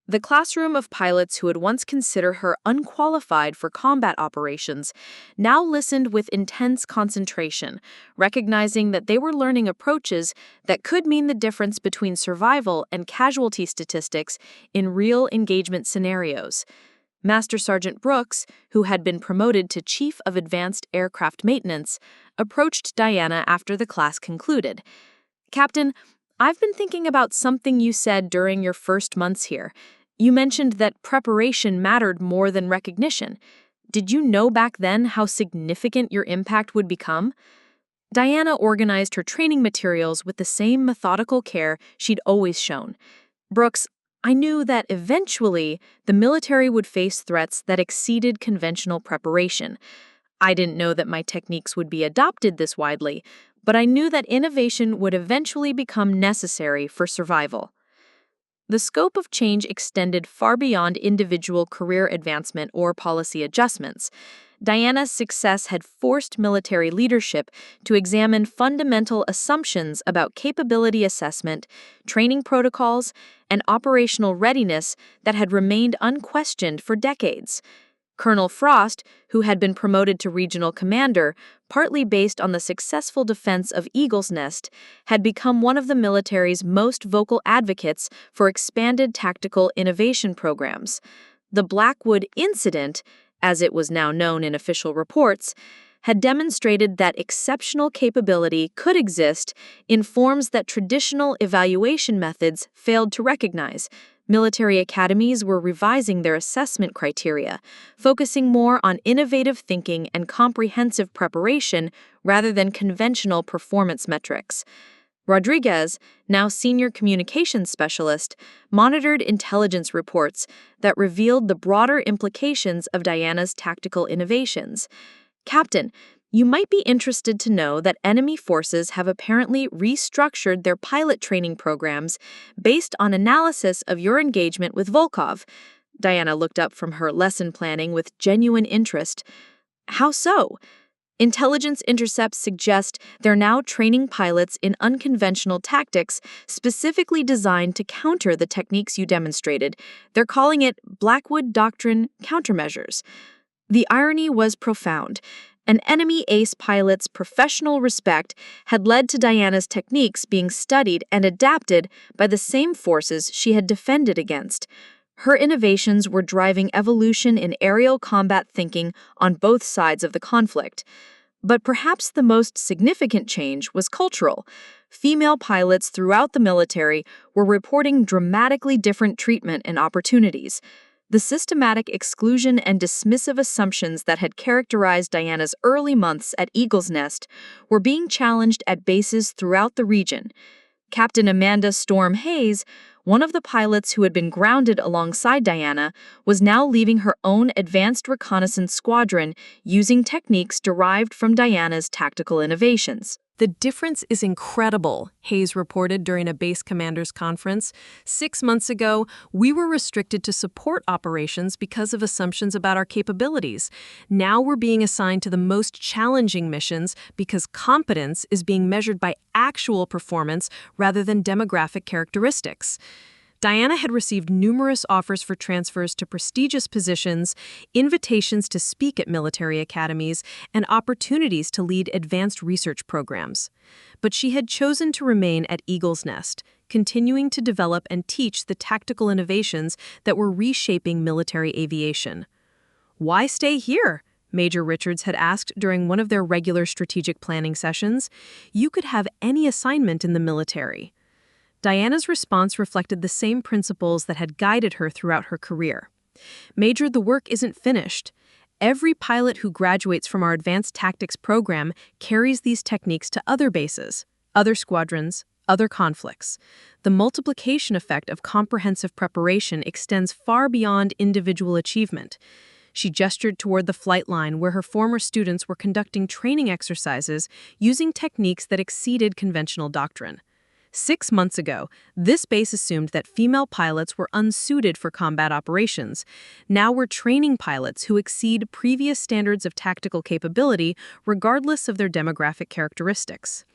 A: The classroom of pilots who had once considered her unqualified for combat operations now listened with intense concentration, recognizing that they were learning approaches that could mean the difference between survival and casualty statistics in real engagement scenarios. Master Sergeant Brooks, who had been promoted to Chief of Advanced Aircraft Maintenance, approached Diana after the class concluded. "Captain,
D: I've been thinking about something you said during your first months here. You mentioned that preparation mattered more than recognition. Did you know back then how significant your impact would become? Diana organized her training materials with the same methodical care she'd always shown. Brooks, I knew that eventually the military would face threats that exceeded conventional preparation. I didn't know that my techniques would be adopted this widely, but I knew that innovation would eventually become necessary for survival. The scope of change extended far beyond individual career advancement or policy adjustments. Diana's success had forced military leadership to examine fundamental assumptions about capability assessment, training protocols, and operational readiness that had remained unquestioned for decades. Colonel Frost, who had been promoted to regional commander, partly based on the successful defense of Eagle's Nest, had become one of the military's most vocal advocates for expanded tactical innovation programs. The Blackwood incident, as it was now known in official reports, had demonstrated that exceptional capability could exist in forms that traditional evaluation methods failed to recognize. Military academies were revising their assessment criteria, focusing more on innovative thinking and comprehensive preparation rather than conventional performance metrics. Rodriguez, now senior communications specialist, monitored intelligence reports that revealed the broader implications of Diana's tactical innovations. Captain, you might be interested to know that enemy forces have apparently restructured their pilot training programs based on analysis of your engagement with Volkov. Diana looked up from her lesson planning with genuine interest. How so? Intelligence intercepts suggest they're now training pilots in unconventional tactics specifically designed to counter the techniques you demonstrated. They're calling it Blackwood Doctrine countermeasures. The irony was profound. An enemy ace pilot's professional respect had led to Diana's techniques being studied and adapted by the same forces she had defended against. Her innovations were driving evolution in aerial combat thinking on both sides of the conflict. But perhaps the most significant change was cultural. Female pilots throughout the military were reporting dramatically different treatment and opportunities. The systematic exclusion and dismissive assumptions that had characterized Diana's early months at Eagle's Nest were being challenged at bases throughout the region. Captain Amanda Storm Hayes, one of the pilots who had been grounded alongside Diana, was now leading her own advanced reconnaissance squadron using techniques derived from Diana's tactical innovations.
B: The difference is incredible, Hayes reported during a base commander's conference. 6 months ago, we were restricted to support operations because of assumptions about our capabilities. Now we're being assigned to the most challenging missions because competence is being measured by actual performance rather than demographic characteristics. Diana had received numerous offers for transfers to prestigious positions, invitations to speak at military academies, and opportunities to lead advanced research programs. But she had chosen to remain at Eagle's Nest, continuing to develop and teach the tactical innovations that were reshaping military aviation. "Why stay here?" Major Richards had asked during one of their regular strategic planning sessions. "You could have any assignment in the military." Diana's response reflected the same principles that had guided her throughout her career. "Major, the work isn't finished. Every pilot who graduates from our advanced tactics program carries these techniques to other bases, other squadrons, other conflicts. The multiplication effect of comprehensive preparation extends far beyond individual achievement." She gestured toward the flight line where her former students were conducting training exercises using techniques that exceeded conventional doctrine. 6 months ago, this base assumed that female pilots were unsuited for combat operations. Now we're training pilots who exceed previous standards of tactical capability regardless of their demographic characteristics.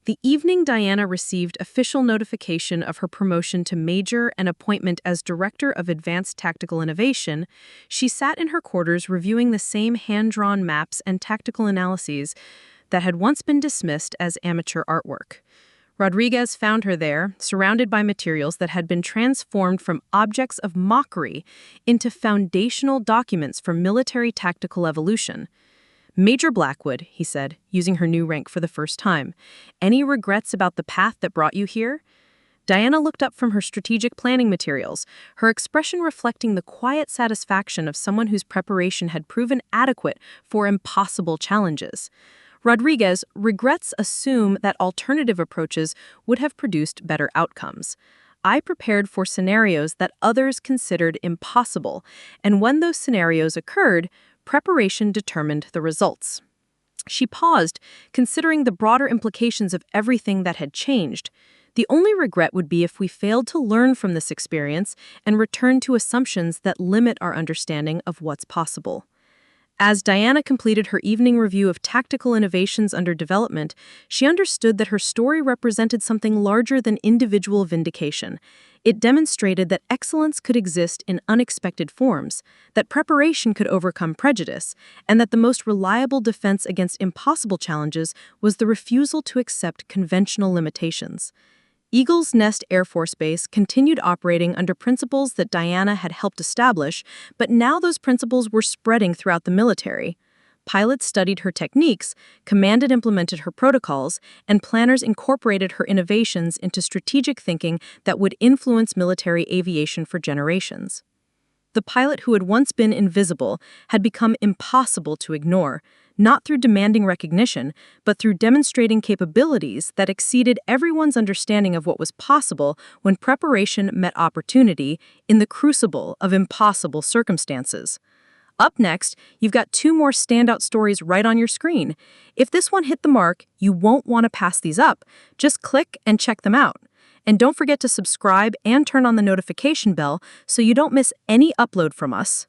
B: The evening Diana received official notification of her promotion to major and appointment as Director of Advanced Tactical Innovation, she sat in her quarters reviewing the same hand-drawn maps and tactical analyses that had once been dismissed as amateur artwork. Rodriguez found her there, surrounded by materials that had been transformed from objects of mockery into foundational documents for military tactical evolution. "Major Blackwood," he said, using her new rank for the first time, "any regrets about the path that brought you here?" Diana looked up from her strategic planning materials, her expression reflecting the quiet satisfaction of someone whose preparation had proven adequate for impossible challenges. Rodriguez, regrets assume that alternative approaches would have produced better outcomes. I prepared for scenarios that others considered impossible, and when those scenarios occurred, preparation determined the results. She paused, considering the broader implications of everything that had changed. The only regret would be if we failed to learn from this experience and return to assumptions that limit our understanding of what's possible. As Diana completed her evening review of tactical innovations under development, she understood that her story represented something larger than individual vindication. It demonstrated that excellence could exist in unexpected forms, that preparation could overcome prejudice, and that the most reliable defense against impossible challenges was the refusal to accept conventional limitations. Eagle's Nest Air Force Base continued operating under principles that Diana had helped establish, but now those principles were spreading throughout the military. Pilots studied her techniques, command implemented her protocols, and planners incorporated her innovations into strategic thinking that would influence military aviation for generations. The pilot who had once been invisible had become impossible to ignore, not through demanding recognition, but through demonstrating capabilities that exceeded everyone's understanding of what was possible when preparation met opportunity in the crucible of impossible circumstances. Up next, you've got 2 more standout stories right on your screen. If this one hit the mark, you won't want to pass these up. Just click and check them out. And don't forget to subscribe and turn on the notification bell so you don't miss any upload from us.